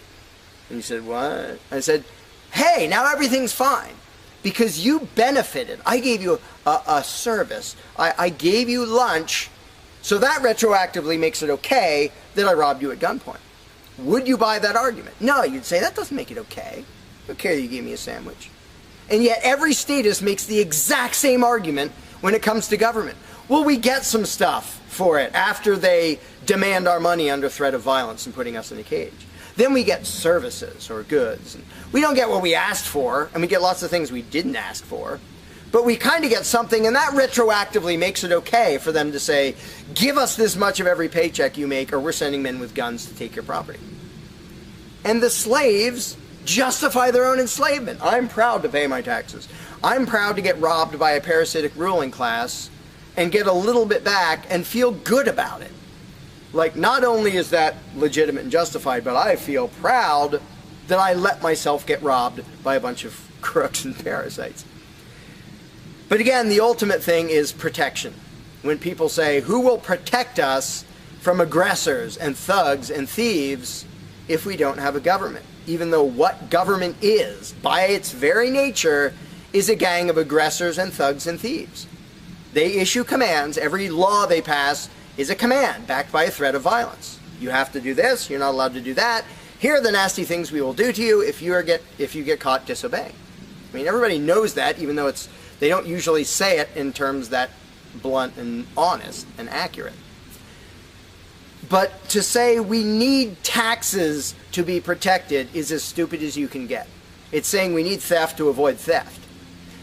and you said, what? I said, hey, now everything's fine, because you benefited. I gave you a service. I gave you lunch, so that retroactively makes it okay that I robbed you at gunpoint. Would you buy that argument? No, you'd say, that doesn't make it okay. Okay, you gave me a sandwich. And yet every statist makes the exact same argument when it comes to government. Well, we get some stuff for it after they demand our money under threat of violence and putting us in a cage. Then we get services or goods. And we don't get what we asked for, and we get lots of things we didn't ask for. But we kind of get something, and that retroactively makes it okay for them to say, give us this much of every paycheck you make, or we're sending men with guns to take your property. And the slaves justify their own enslavement. I'm proud to pay my taxes. I'm proud to get robbed by a parasitic ruling class and get a little bit back and feel good about it. Like, not only is that legitimate and justified, but I feel proud that I let myself get robbed by a bunch of crooks and parasites. But again, the ultimate thing is protection. When people say, who will protect us from aggressors and thugs and thieves if we don't have a government? Even though what government is, by its very nature, is a gang of aggressors and thugs and thieves. They issue commands. Every law they pass is a command backed by a threat of violence. You have to do this. You're not allowed to do that. Here are the nasty things we will do to you if you get caught disobeying. I mean, everybody knows that, even though they don't usually say it in terms that blunt and honest and accurate. But to say we need taxes to be protected is as stupid as you can get. It's saying we need theft to avoid theft.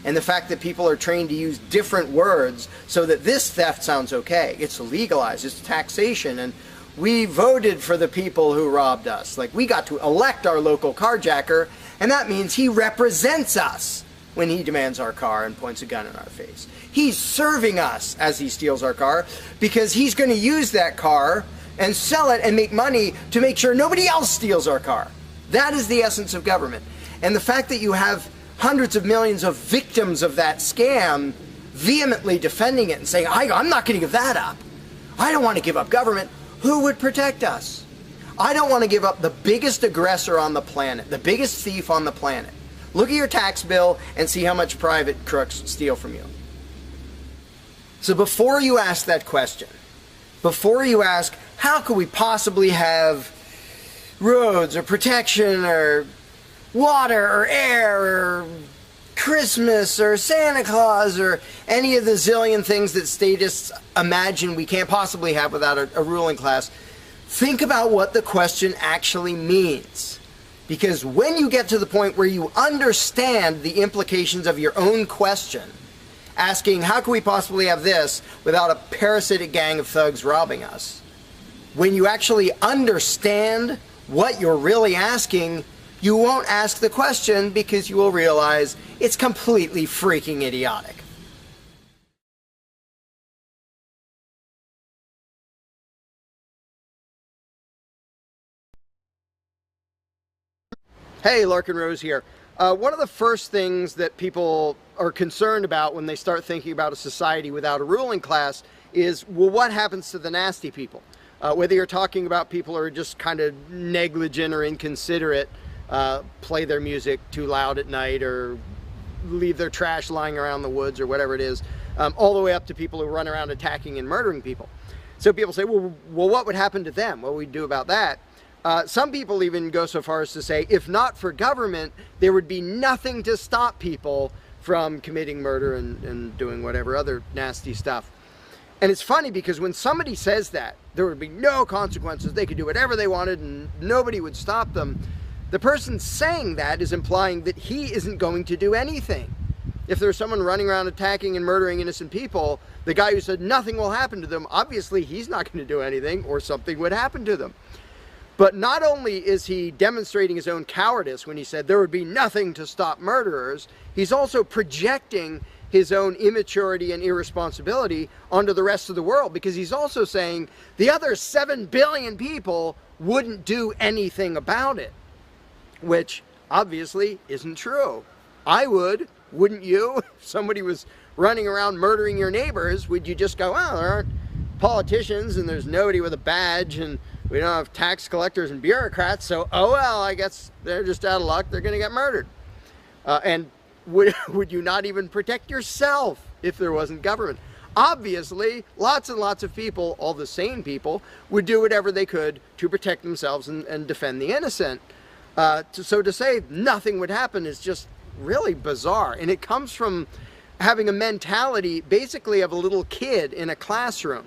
And the fact that people are trained to use different words so that this theft sounds okay. It's legalized, it's taxation, and we voted for the people who robbed us. Like, we got to elect our local carjacker, and that means he represents us when he demands our car and points a gun in our face. He's serving us as he steals our car, because he's going to use that car and sell it and make money to make sure nobody else steals our car. That is the essence of government. And the fact that you have hundreds of millions of victims of that scam vehemently defending it and saying, I'm not going to give that up. I don't want to give up government. Who would protect us? I don't want to give up the biggest aggressor on the planet, the biggest thief on the planet. Look at your tax bill and see how much private crooks steal from you. So before you ask that question, before you ask, how could we possibly have roads or protection or water or air or Christmas or Santa Claus or any of the zillion things that statists imagine we can't possibly have without a ruling class, think about what the question actually means. Because when you get to the point where you understand the implications of your own question, asking how can we possibly have this without a parasitic gang of thugs robbing us, when you actually understand what you're really asking, you won't ask the question because you will realize it's completely freaking idiotic. Hey, Larkin Rose here. One of the first things that people are concerned about when they start thinking about a society without a ruling class is, well, what happens to the nasty people? Whether you're talking about people who are just kind of negligent or inconsiderate, play their music too loud at night or leave their trash lying around the woods or whatever it is, all the way up to people who run around attacking and murdering people. So people say, well, what would happen to them? What would we do about that? Some people even go so far as to say, if not for government, there would be nothing to stop people from committing murder and doing whatever other nasty stuff. And it's funny because when somebody says that, there would be no consequences, they could do whatever they wanted and nobody would stop them, the person saying that is implying that he isn't going to do anything. If there's someone running around attacking and murdering innocent people, the guy who said nothing will happen to them, obviously he's not going to do anything or something would happen to them. But not only is he demonstrating his own cowardice when he said there would be nothing to stop murderers, he's also projecting his own immaturity and irresponsibility onto the rest of the world, because he's also saying the other 7 billion people wouldn't do anything about it, which obviously isn't true. I would, wouldn't you? If somebody was running around murdering your neighbors, would you just go, well, there aren't politicians and there's nobody with a badge and we don't have tax collectors and bureaucrats, so oh well, I guess they're just out of luck, they're going to get murdered. And would you not even protect yourself if there wasn't government? Obviously, lots and lots of people, all the sane people, would do whatever they could to protect themselves and defend the innocent. So to say nothing would happen is just really bizarre. And it comes from having a mentality basically of a little kid in a classroom,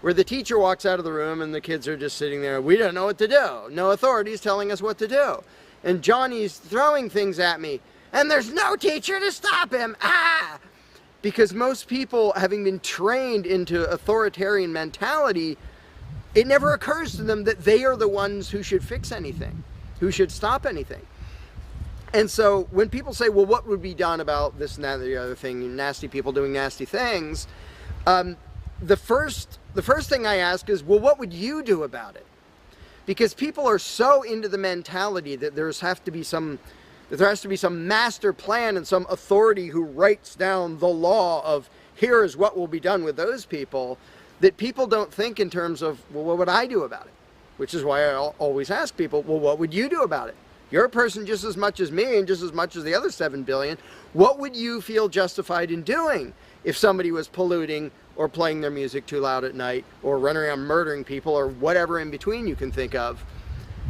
where the teacher walks out of the room and the kids are just sitting there, we don't know what to do. No authority's telling us what to do. And Johnny's throwing things at me, and there's no teacher to stop him. Ah! Because most people, having been trained into authoritarian mentality, it never occurs to them that they are the ones who should fix anything, who should stop anything. And so when people say, well, what would be done about this and that and the other thing, nasty people doing nasty things, the first thing I ask is, well, what would you do about it? Because people are so into the mentality that there has to be some master plan and some authority who writes down the law of here is what will be done with those people, that people don't think in terms of, well, what would I do about it? Which is why I always ask people, well, what would you do about it? You're a person just as much as me and just as much as the other 7 billion. What would you feel justified in doing if somebody was polluting or playing their music too loud at night or running around murdering people or whatever in between you can think of?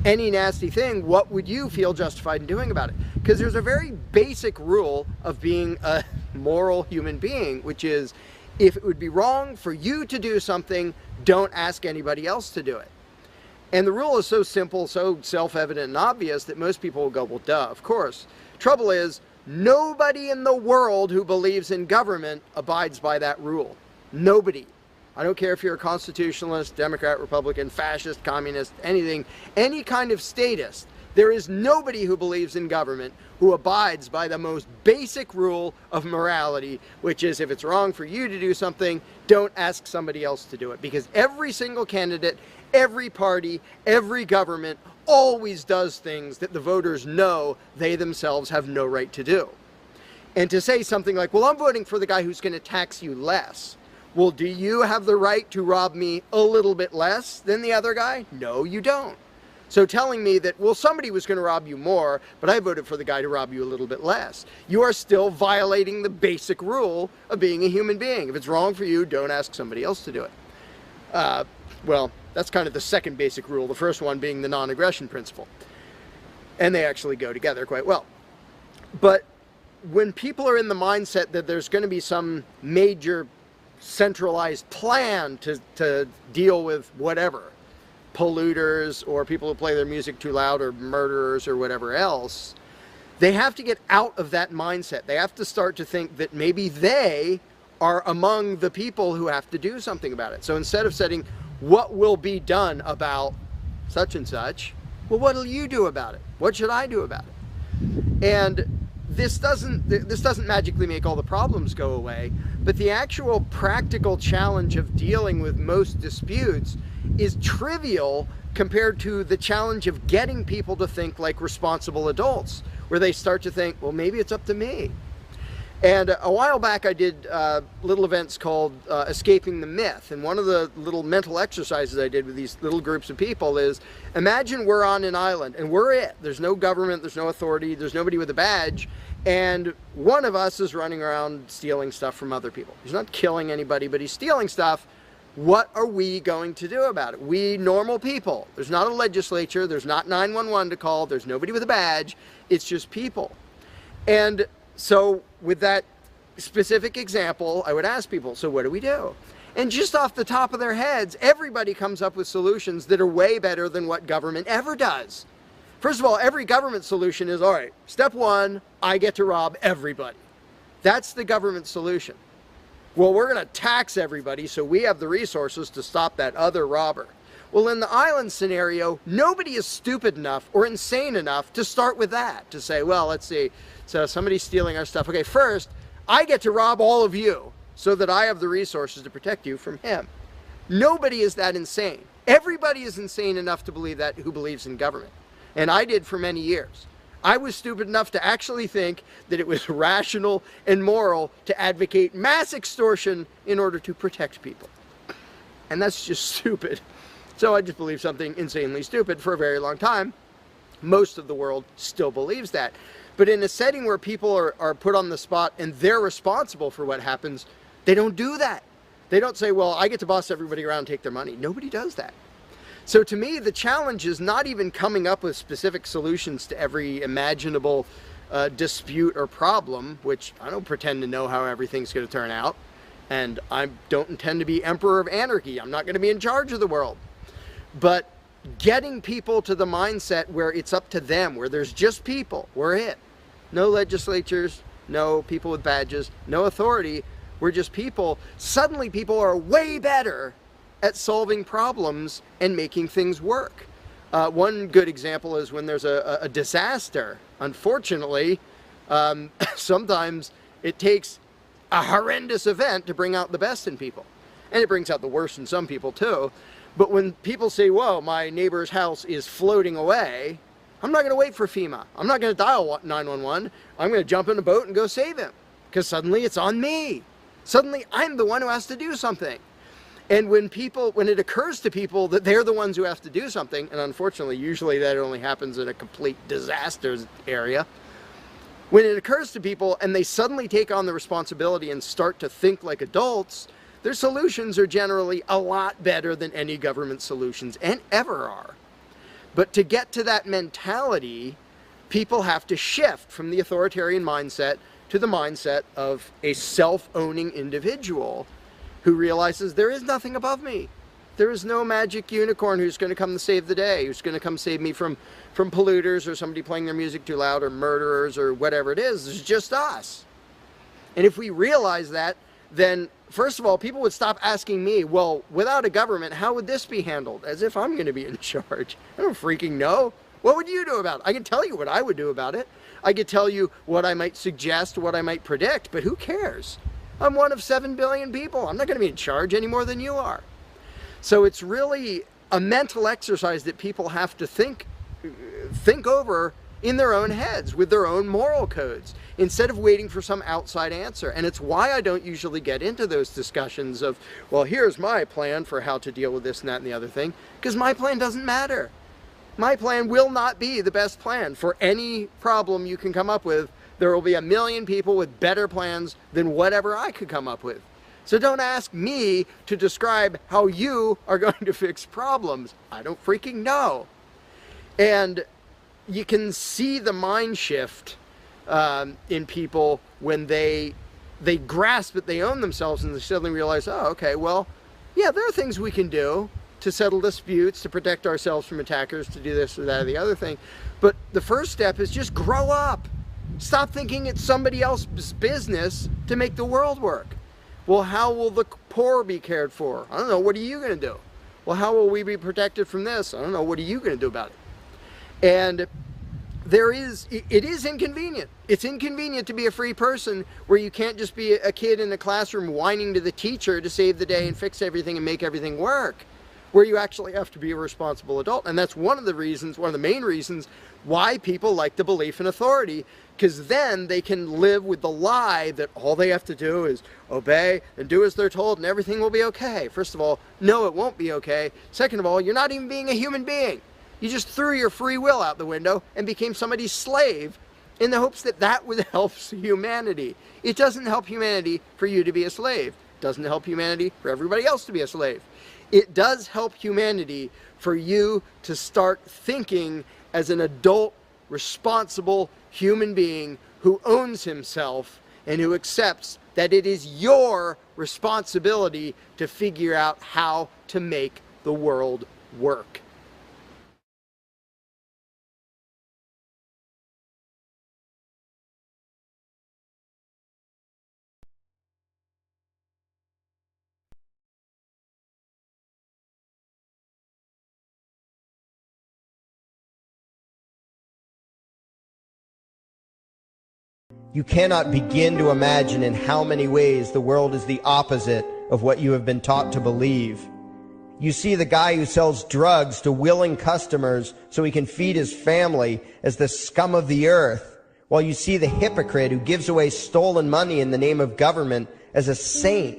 Any nasty thing, what would you feel justified in doing about it? Because there's a very basic rule of being a moral human being, which is if it would be wrong for you to do something, don't ask anybody else to do it. And the rule is so simple, so self-evident and obvious that most people will go, well, duh, of course. Trouble is, nobody in the world who believes in government abides by that rule. Nobody. I don't care if you're a constitutionalist, Democrat, Republican, fascist, communist, anything, any kind of statist. There is nobody who believes in government who abides by the most basic rule of morality, which is if it's wrong for you to do something, don't ask somebody else to do it. Because every single candidate, every party, every government always does things that the voters know they themselves have no right to do. And to say something like, well, I'm voting for the guy who's going to tax you less. Well, do you have the right to rob me a little bit less than the other guy? No, you don't. So telling me that, well, somebody was going to rob you more, but I voted for the guy to rob you a little bit less, you are still violating the basic rule of being a human being. If it's wrong for you, don't ask somebody else to do it. Well, that's kind of the second basic rule, the first one being the non-aggression principle. And they actually go together quite well. But when people are in the mindset that there's going to be some major centralized plan to deal with whatever, polluters or people who play their music too loud or murderers or whatever else, they have to get out of that mindset. They have to start to think that maybe they are among the people who have to do something about it. So instead of saying, what will be done about such and such, well, what will you do about it? What should I do about it? And this doesn't magically make all the problems go away, but the actual practical challenge of dealing with most disputes is trivial compared to the challenge of getting people to think like responsible adults, where they start to think, well, maybe it's up to me. And a while back I did little events called Escaping the Myth, and one of the little mental exercises I did with these little groups of people is, imagine we're on an island and we're it. There's no government, there's no authority, there's nobody with a badge, and one of us is running around stealing stuff from other people. He's not killing anybody, but he's stealing stuff. What are we going to do about it? We normal people. There's not a legislature, there's not 911 to call, there's nobody with a badge, it's just people. And so with that specific example, I would ask people, so what do we do? And just off the top of their heads, everybody comes up with solutions that are way better than what government ever does. First of all, every government solution is, all right, step one, I get to rob everybody. That's the government solution. Well, we're going to tax everybody so we have the resources to stop that other robber. Well, in the island scenario, nobody is stupid enough or insane enough to start with that, to say, well, let's see, so somebody's stealing our stuff. Okay, first, I get to rob all of you so that I have the resources to protect you from him. Nobody is that insane. Everybody is insane enough to believe that who believes in government. And I did for many years. I was stupid enough to actually think that it was rational and moral to advocate mass extortion in order to protect people. And that's just stupid. So I just believed something insanely stupid for a very long time. Most of the world still believes that. But in a setting where people are put on the spot and they're responsible for what happens, they don't do that. They don't say, well, I get to boss everybody around and take their money. Nobody does that. So to me, the challenge is not even coming up with specific solutions to every imaginable dispute or problem, which I don't pretend to know how everything's going to turn out. And I don't intend to be emperor of anarchy. I'm not going to be in charge of the world. But getting people to the mindset where it's up to them, where there's just people, we're it. No legislatures, no people with badges, no authority, we're just people. Suddenly people are way better at solving problems and making things work. One good example is when there's a disaster. Unfortunately, sometimes it takes a horrendous event to bring out the best in people. And it brings out the worst in some people too. But when people say, whoa, my neighbor's house is floating away, I'm not going to wait for FEMA. I'm not going to dial 911. I'm going to jump in a boat and go save him. Because suddenly it's on me. Suddenly I'm the one who has to do something. And when it occurs to people that they're the ones who have to do something, and unfortunately usually that only happens in a complete disaster area, when it occurs to people and they suddenly take on the responsibility and start to think like adults, their solutions are generally a lot better than any government solutions and ever are. But to get to that mentality, people have to shift from the authoritarian mindset to the mindset of a self-owning individual who realizes there is nothing above me. There is no magic unicorn who's going to come to save the day, who's going to come save me from polluters or somebody playing their music too loud or murderers or whatever it is. It's just us. And if we realize that, then first of all, people would stop asking me, well, without a government, how would this be handled? As if I'm going to be in charge. I don't freaking know. What would you do about it? I can tell you what I would do about it. I could tell you what I might suggest, what I might predict, but who cares? I'm one of 7 billion people. I'm not going to be in charge any more than you are. So it's really a mental exercise that people have to think over in their own heads with their own moral codes instead of waiting for some outside answer. And it's why I don't usually get into those discussions of, well, here's my plan for how to deal with this and that and the other thing, because my plan doesn't matter. My plan will not be the best plan for any problem you can come up with. There will be a million people with better plans than whatever I could come up with. So don't ask me to describe how you are going to fix problems. I don't freaking know. And you can see the mind shift in people when they grasp that they own themselves and they suddenly realize, oh, okay, well, yeah, there are things we can do to settle disputes, to protect ourselves from attackers, to do this or that or the other thing. But the first step is just grow up. Stop thinking it's somebody else's business to make the world work. Well, how will the poor be cared for? I don't know. What are you going to do? Well, how will we be protected from this? I don't know. What are you going to do about it? And it is inconvenient. It's inconvenient to be a free person where you can't just be a kid in a classroom whining to the teacher to save the day and fix everything and make everything work, where you actually have to be a responsible adult. And that's one of the main reasons why people like the belief in authority, because then they can live with the lie that all they have to do is obey and do as they're told and everything will be okay. First of all, no, it won't be okay. Second of all, you're not even being a human being. You just threw your free will out the window and became somebody's slave in the hopes that that would help humanity. It doesn't help humanity for you to be a slave. It doesn't help humanity for everybody else to be a slave. It does help humanity for you to start thinking as an adult, responsible human being who owns himself and who accepts that it is your responsibility to figure out how to make the world work. You cannot begin to imagine in how many ways the world is the opposite of what you have been taught to believe. You see the guy who sells drugs to willing customers so he can feed his family as the scum of the earth, while you see the hypocrite who gives away stolen money in the name of government as a saint.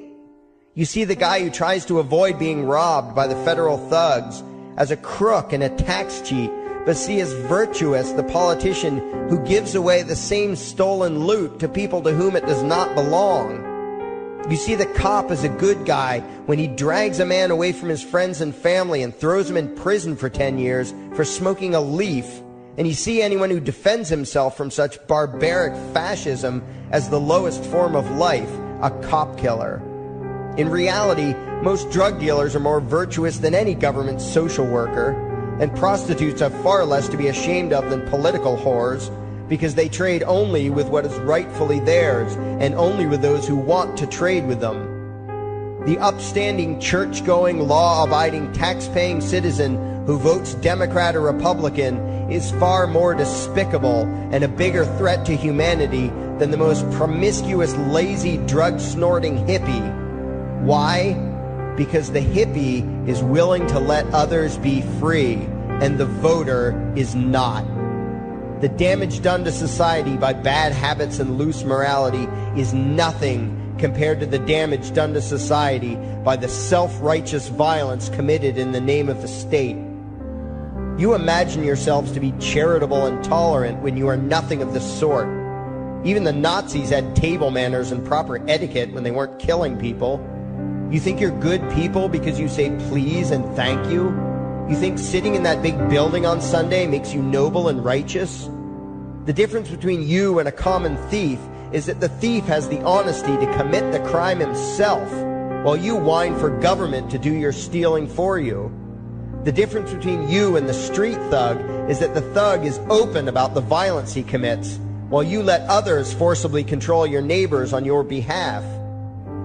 You see the guy who tries to avoid being robbed by the federal thugs as a crook and a tax cheat, but see as virtuous the politician who gives away the same stolen loot to people to whom it does not belong. You see the cop as a good guy when he drags a man away from his friends and family and throws him in prison for 10 years for smoking a leaf. And you see anyone who defends himself from such barbaric fascism as the lowest form of life, a cop killer. In reality, most drug dealers are more virtuous than any government social worker, and prostitutes have far less to be ashamed of than political whores, because they trade only with what is rightfully theirs, and only with those who want to trade with them. The upstanding, church-going, law-abiding, tax-paying citizen who votes Democrat or Republican is far more despicable and a bigger threat to humanity than the most promiscuous, lazy, drug-snorting hippie. Why? Because the hippie is willing to let others be free, and the voter is not. The damage done to society by bad habits and loose morality is nothing compared to the damage done to society by the self-righteous violence committed in the name of the state. You imagine yourselves to be charitable and tolerant when you are nothing of the sort. Even the Nazis had table manners and proper etiquette when they weren't killing people. You think you're good people because you say please and thank you? You think sitting in that big building on Sunday makes you noble and righteous? The difference between you and a common thief is that the thief has the honesty to commit the crime himself, while you whine for government to do your stealing for you. The difference between you and the street thug is that the thug is open about the violence he commits, while you let others forcibly control your neighbors on your behalf.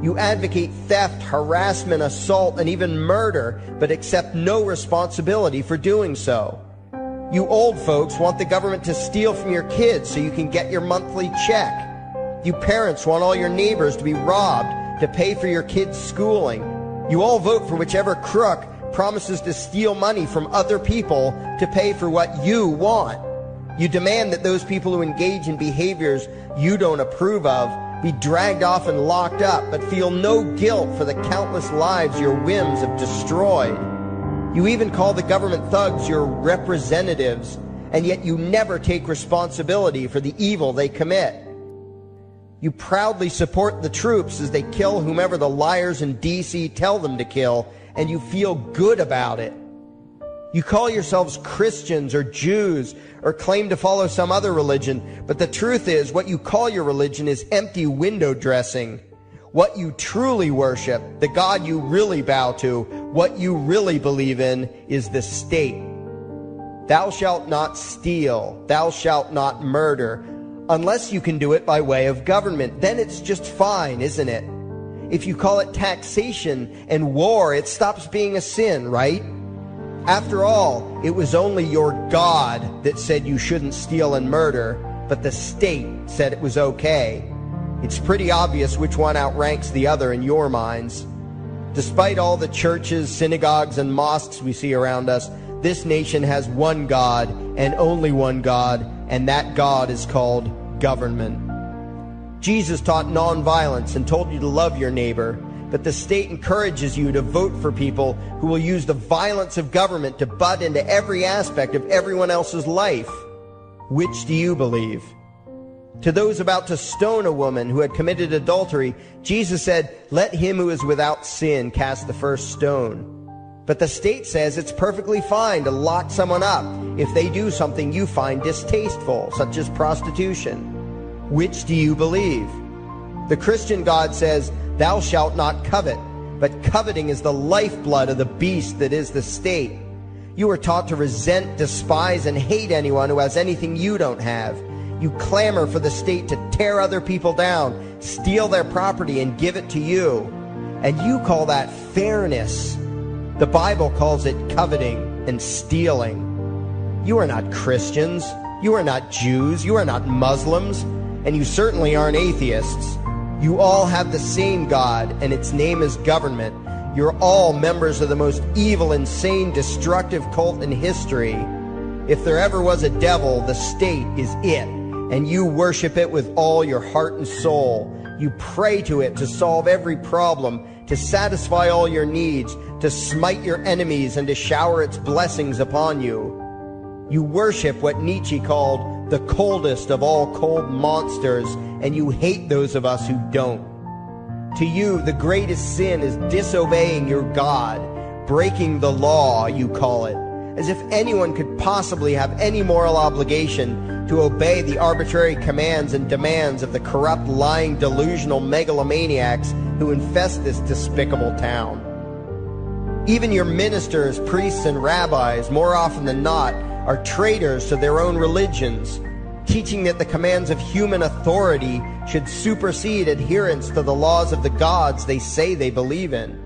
You advocate theft, harassment, assault, and even murder, but accept no responsibility for doing so. You old folks want the government to steal from your kids so you can get your monthly check. You parents want all your neighbors to be robbed to pay for your kids' schooling. You all vote for whichever crook promises to steal money from other people to pay for what you want. You demand that those people who engage in behaviors you don't approve of be dragged off and locked up, but feel no guilt for the countless lives your whims have destroyed. You even call the government thugs your representatives, and yet you never take responsibility for the evil they commit. You proudly support the troops as they kill whomever the liars in D.C. tell them to kill, and you feel good about it. You call yourselves Christians or Jews or claim to follow some other religion, but the truth is what you call your religion is empty window dressing. What you truly worship, the God you really bow to, what you really believe in is the state. Thou shalt not steal, thou shalt not murder, unless you can do it by way of government. Then it's just fine, isn't it? If you call it taxation and war, it stops being a sin, right? After all, it was only your God that said you shouldn't steal and murder, but the state said it was okay. It's pretty obvious which one outranks the other in your minds. Despite all the churches, synagogues, and mosques we see around us, this nation has one God and only one God, and that God is called government. Jesus taught nonviolence and told you to love your neighbor, but the state encourages you to vote for people who will use the violence of government to butt into every aspect of everyone else's life. Which do you believe? To those about to stone a woman who had committed adultery, Jesus said, "Let him who is without sin cast the first stone." But the state says it's perfectly fine to lock someone up if they do something you find distasteful, such as prostitution. Which do you believe? The Christian God says, "Thou shalt not covet," but coveting is the lifeblood of the beast that is the state. You are taught to resent, despise, and hate anyone who has anything you don't have. You clamor for the state to tear other people down, steal their property, and give it to you. And you call that fairness. The Bible calls it coveting and stealing. You are not Christians. You are not Jews. You are not Muslims. And you certainly aren't atheists. You all have the same God, and its name is government. You're all members of the most evil, insane, destructive cult in history. If there ever was a devil, the state is it, and you worship it with all your heart and soul. You pray to it to solve every problem, to satisfy all your needs, to smite your enemies, and to shower its blessings upon you. You worship what Nietzsche called the coldest of all cold monsters, and you hate those of us who don't. To you, the greatest sin is disobeying your God, breaking the law, you call it, as if anyone could possibly have any moral obligation to obey the arbitrary commands and demands of the corrupt, lying, delusional megalomaniacs who infest this despicable town. Even your ministers, priests, and rabbis, more often than not, are traitors to their own religions, teaching that the commands of human authority should supersede adherence to the laws of the gods they say they believe in.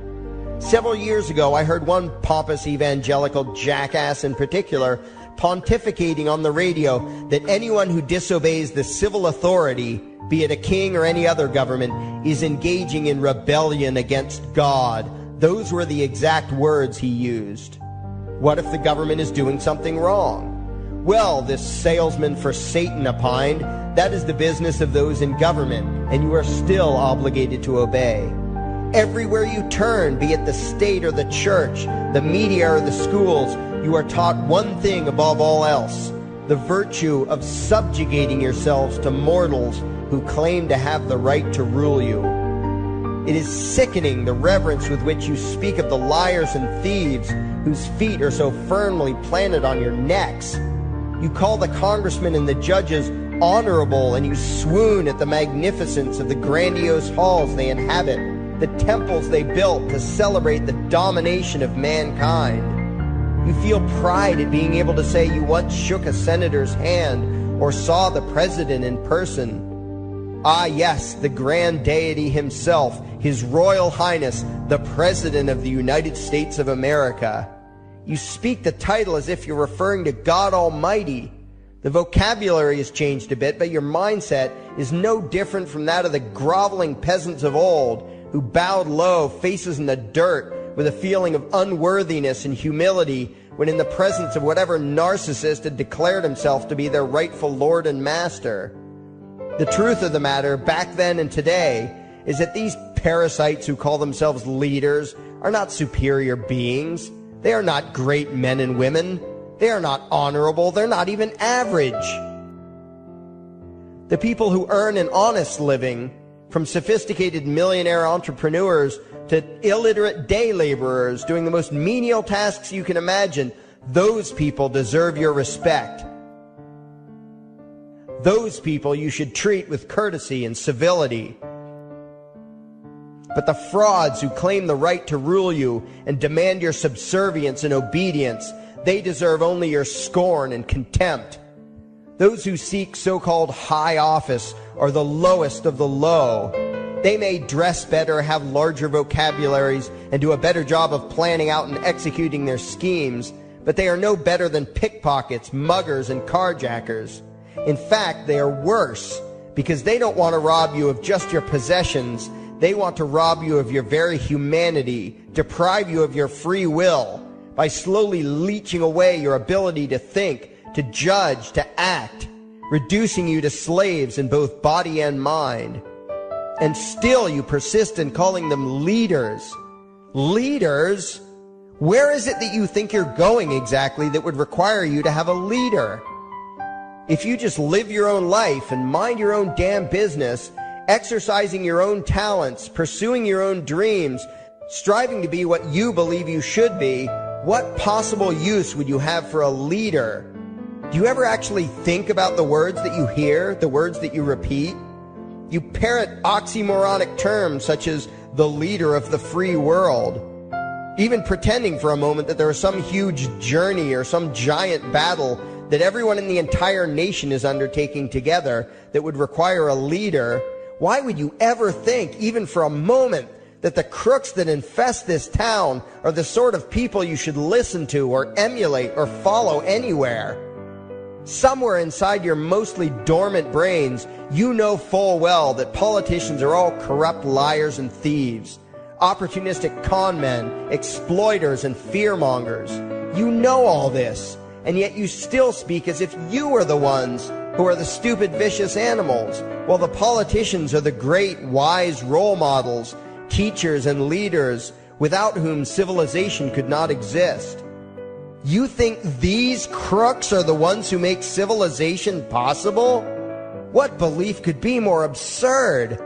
Several years ago, I heard one pompous evangelical jackass in particular pontificating on the radio that anyone who disobeys the civil authority, be it a king or any other government, is engaging in rebellion against God. Those were the exact words he used. What if the government is doing something wrong? Well, this salesman for Satan opined, that is the business of those in government, and you are still obligated to obey. Everywhere you turn, be it the state or the church, the media or the schools, you are taught one thing above all else, the virtue of subjugating yourselves to mortals who claim to have the right to rule you. It is sickening the reverence with which you speak of the liars and thieves whose feet are so firmly planted on your necks. You call the congressmen and the judges honorable, and you swoon at the magnificence of the grandiose halls they inhabit, the temples they built to celebrate the domination of mankind. You feel pride at being able to say you once shook a senator's hand or saw the president in person. Ah, yes, the grand deity himself, His Royal Highness, the President of the United States of America. You speak the title as if you're referring to God Almighty. The vocabulary has changed a bit, but your mindset is no different from that of the groveling peasants of old who bowed low, faces in the dirt, with a feeling of unworthiness and humility when in the presence of whatever narcissist had declared himself to be their rightful lord and master. The truth of the matter, back then and today, is that these parasites who call themselves leaders are not superior beings. They are not great men and women. They are not honorable. They're not even average. The people who earn an honest living, from sophisticated millionaire entrepreneurs to illiterate day laborers doing the most menial tasks you can imagine, Those people deserve your respect. Those people you should treat with courtesy and civility. But the frauds who claim the right to rule you and demand your subservience and obedience, they deserve only your scorn and contempt. Those who seek so-called high office are the lowest of the low. They may dress better, have larger vocabularies, and do a better job of planning out and executing their schemes, but they are no better than pickpockets, muggers, and carjackers. In fact, they are worse, because they don't want to rob you of just your possessions. They want to rob you of your very humanity, deprive you of your free will, by slowly leeching away your ability to think, to judge, to act, reducing you to slaves in both body and mind. And still you persist in calling them leaders. Leaders? Where is it that you think you're going exactly that would require you to have a leader? If you just live your own life and mind your own damn business, exercising your own talents, pursuing your own dreams, striving to be what you believe you should be, what possible use would you have for a leader? Do you ever actually think about the words that you hear, the words that you repeat? You parrot oxymoronic terms such as the leader of the free world, even pretending for a moment that there is some huge journey or some giant battle that everyone in the entire nation is undertaking together that would require a leader. Why would you ever think, even for a moment, that the crooks that infest this town are the sort of people you should listen to or emulate or follow anywhere? Somewhere inside your mostly dormant brains, you know full well that politicians are all corrupt liars and thieves, opportunistic con men, exploiters, and fearmongers. You know all this, and yet you still speak as if you are the ones who are the stupid, vicious animals, while the politicians are the great, wise role models, teachers, and leaders without whom civilization could not exist. You think these crooks are the ones who make civilization possible? What belief could be more absurd?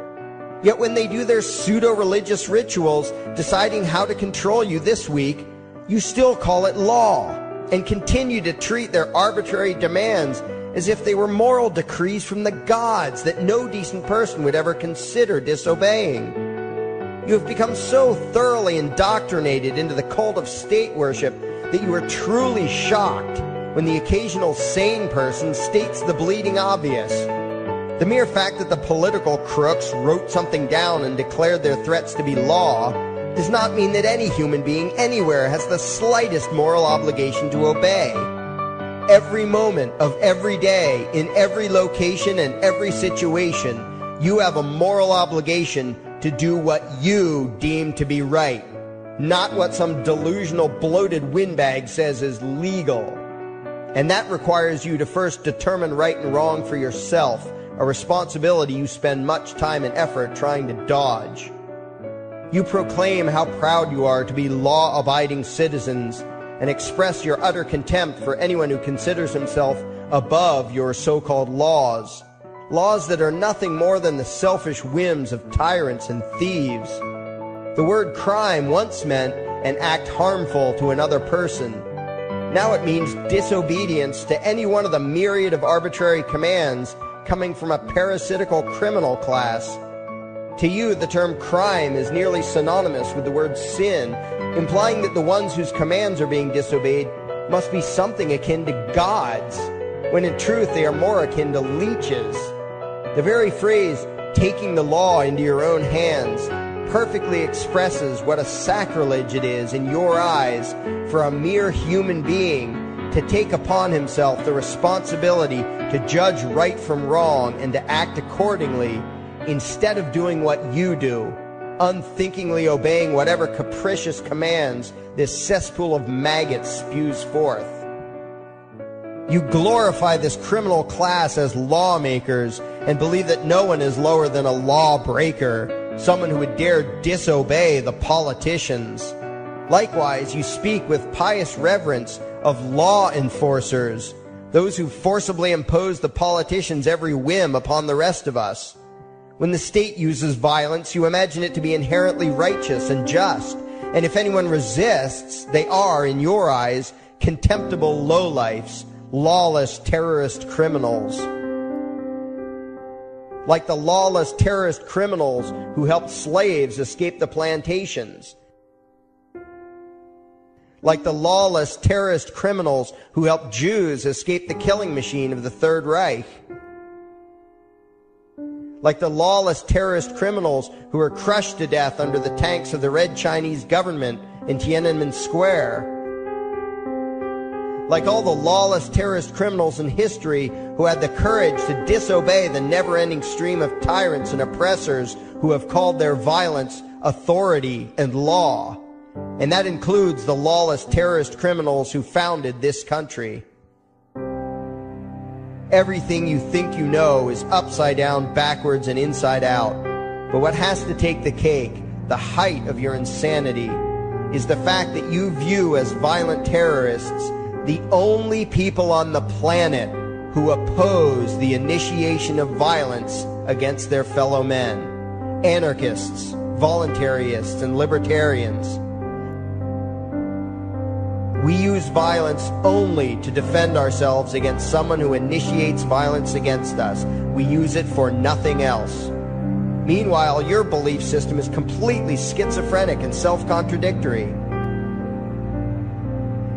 Yet when they do their pseudo-religious rituals, deciding how to control you this week, you still call it law, and continue to treat their arbitrary demands as if they were moral decrees from the gods that no decent person would ever consider disobeying. You have become so thoroughly indoctrinated into the cult of state worship that you are truly shocked when the occasional sane person states the bleeding obvious. The mere fact that the political crooks wrote something down and declared their threats to be law does not mean that any human being anywhere has the slightest moral obligation to obey. Every moment of every day, in every location and every situation, you have a moral obligation to do what you deem to be right, not what some delusional bloated windbag says is legal. And that requires you to first determine right and wrong for yourself, a responsibility you spend much time and effort trying to dodge. You proclaim how proud you are to be law-abiding citizens and express your utter contempt for anyone who considers himself above your so-called laws, laws that are nothing more than the selfish whims of tyrants and thieves. The word crime once meant an act harmful to another person. Now it means disobedience to any one of the myriad of arbitrary commands coming from a parasitical criminal class. To you, the term crime is nearly synonymous with the word sin, implying that the ones whose commands are being disobeyed must be something akin to gods, when in truth they are more akin to leeches. The very phrase, taking the law into your own hands, perfectly expresses what a sacrilege it is in your eyes for a mere human being to take upon himself the responsibility to judge right from wrong and to act accordingly, instead of doing what you do, unthinkingly obeying whatever capricious commands this cesspool of maggots spews forth. You glorify this criminal class as lawmakers and believe that no one is lower than a lawbreaker, someone who would dare disobey the politicians. Likewise, you speak with pious reverence of law enforcers, those who forcibly impose the politicians' every whim upon the rest of us. When the state uses violence, you imagine it to be inherently righteous and just, and if anyone resists, they are, in your eyes, contemptible lowlifes, lawless terrorist criminals. Like the lawless terrorist criminals who helped slaves escape the plantations. Like the lawless terrorist criminals who helped Jews escape the killing machine of the Third Reich. Like the lawless terrorist criminals who were crushed to death under the tanks of the Red Chinese government in Tiananmen Square. Like all the lawless terrorist criminals in history who had the courage to disobey the never-ending stream of tyrants and oppressors who have called their violence authority and law. And that includes the lawless terrorist criminals who founded this country. Everything you think you know is upside down, backwards, and inside out. But what has to take the cake, the height of your insanity, is the fact that you view as violent terrorists the only people on the planet who oppose the initiation of violence against their fellow men. Anarchists, voluntarists, and libertarians. We use violence only to defend ourselves against someone who initiates violence against us. We use it for nothing else. Meanwhile, your belief system is completely schizophrenic and self-contradictory.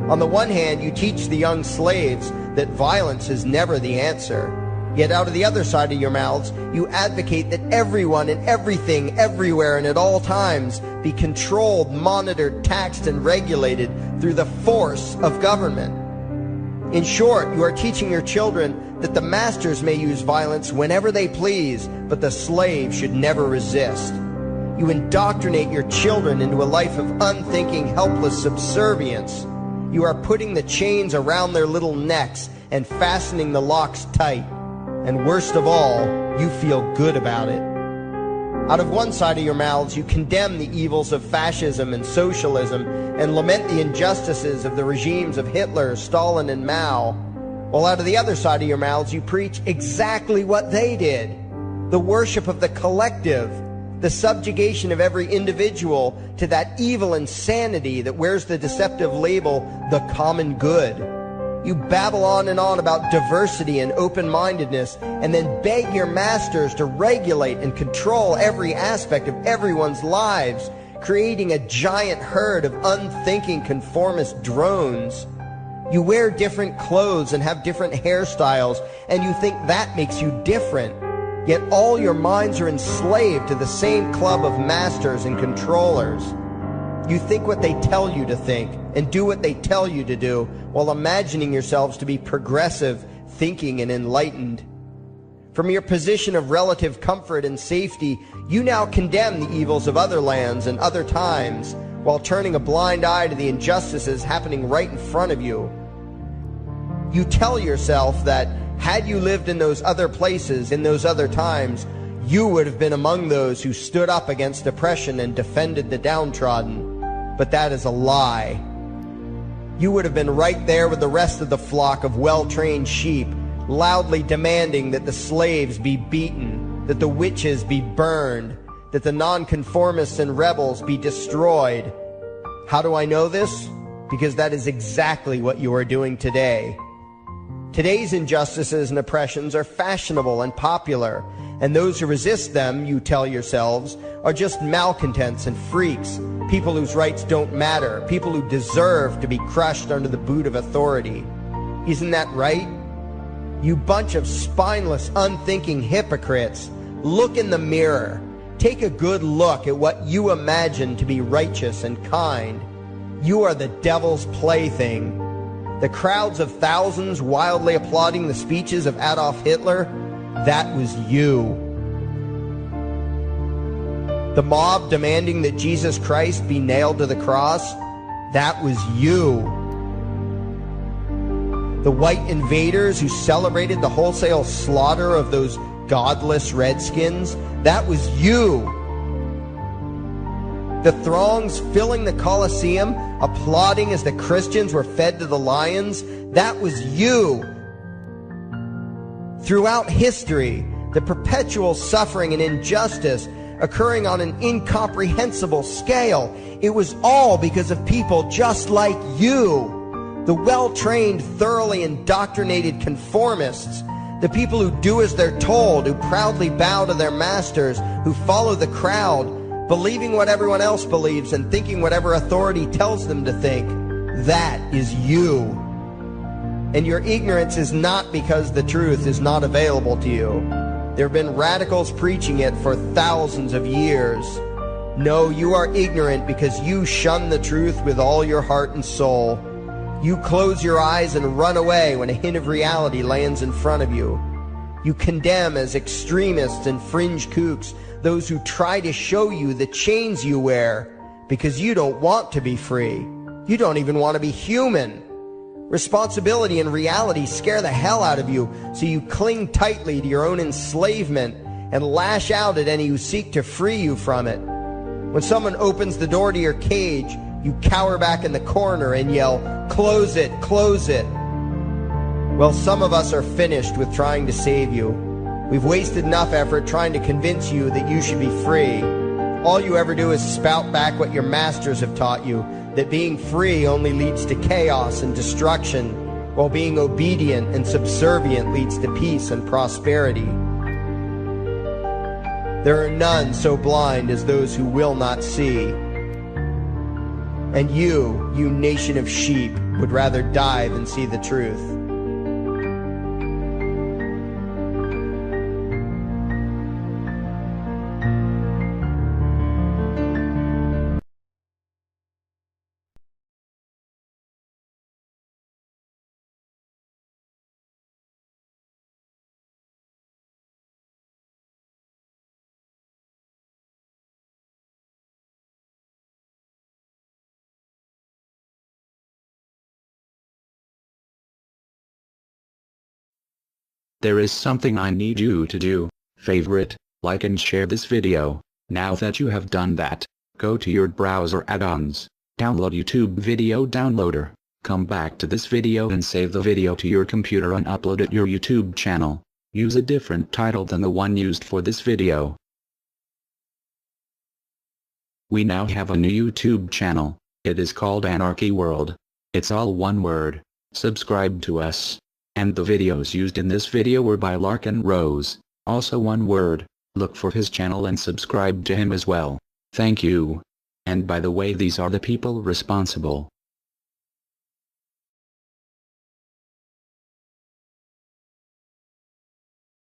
On the one hand, you teach the young slaves that violence is never the answer. Yet out of the other side of your mouths, you advocate that everyone and everything, everywhere and at all times be controlled, monitored, taxed, and regulated through the force of government. In short, you are teaching your children that the masters may use violence whenever they please, but the slave should never resist. You indoctrinate your children into a life of unthinking, helpless subservience. You are putting the chains around their little necks and fastening the locks tight. And worst of all, you feel good about it. Out of one side of your mouths, you condemn the evils of fascism and socialism and lament the injustices of the regimes of Hitler, Stalin, and Mao. While out of the other side of your mouths, you preach exactly what they did. The worship of the collective, the subjugation of every individual to that evil insanity that wears the deceptive label, the common good. You babble on and on about diversity and open-mindedness, and then beg your masters to regulate and control every aspect of everyone's lives, creating a giant herd of unthinking conformist drones. You wear different clothes and have different hairstyles, and you think that makes you different. Yet all your minds are enslaved to the same club of masters and controllers. You think what they tell you to think and do what they tell you to do while imagining yourselves to be progressive, thinking, and enlightened. From your position of relative comfort and safety, you now condemn the evils of other lands and other times while turning a blind eye to the injustices happening right in front of you. You tell yourself that had you lived in those other places, in those other times, you would have been among those who stood up against oppression and defended the downtrodden. But that is a lie. You would have been right there with the rest of the flock of well-trained sheep, loudly demanding that the slaves be beaten, that the witches be burned, that the nonconformists and rebels be destroyed. How do I know this? Because that is exactly what you are doing today. Today's injustices and oppressions are fashionable and popular, and those who resist them, you tell yourselves, are just malcontents and freaks, people whose rights don't matter, people who deserve to be crushed under the boot of authority. Isn't that right? You bunch of spineless, unthinking hypocrites, look in the mirror. Take a good look at what you imagine to be righteous and kind. You are the devil's plaything. The crowds of thousands wildly applauding the speeches of Adolf Hitler, that was you. The mob demanding that Jesus Christ be nailed to the cross, that was you. The white invaders who celebrated the wholesale slaughter of those godless redskins, that was you. The throngs filling the Colosseum, applauding as the Christians were fed to the lions, that was you. Throughout history, the perpetual suffering and injustice occurring on an incomprehensible scale, it was all because of people just like you. The well-trained, thoroughly indoctrinated conformists, the people who do as they're told, who proudly bow to their masters, who follow the crowd, believing what everyone else believes and thinking whatever authority tells them to think. That is you. And your ignorance is not because the truth is not available to you. There have been radicals preaching it for thousands of years. No, you are ignorant because you shun the truth with all your heart and soul. You close your eyes and run away when a hint of reality lands in front of you. You condemn as extremists and fringe kooks those who try to show you the chains you wear because you don't want to be free. You don't even want to be human. Responsibility and reality scare the hell out of you, so you cling tightly to your own enslavement and lash out at any who seek to free you from it. When someone opens the door to your cage, you cower back in the corner and yell, "Close it, close it." Well, some of us are finished with trying to save you. We've wasted enough effort trying to convince you that you should be free. All you ever do is spout back what your masters have taught you, that being free only leads to chaos and destruction, while being obedient and subservient leads to peace and prosperity. There are none so blind as those who will not see. And you nation of sheep, would rather die than see the truth. There is something I need you to do. Favorite, like and share this video. Now that you have done that, go to your browser add-ons, download YouTube Video Downloader, come back to this video and save the video to your computer and upload it your YouTube channel. Use a different title than the one used for this video. We now have a new YouTube channel. It is called Anarchy World. It's all one word. Subscribe to us. And the videos used in this video were by Larkin Rose, also one word. Look for his channel and subscribe to him as well. Thank you. And by the way, these are the people responsible.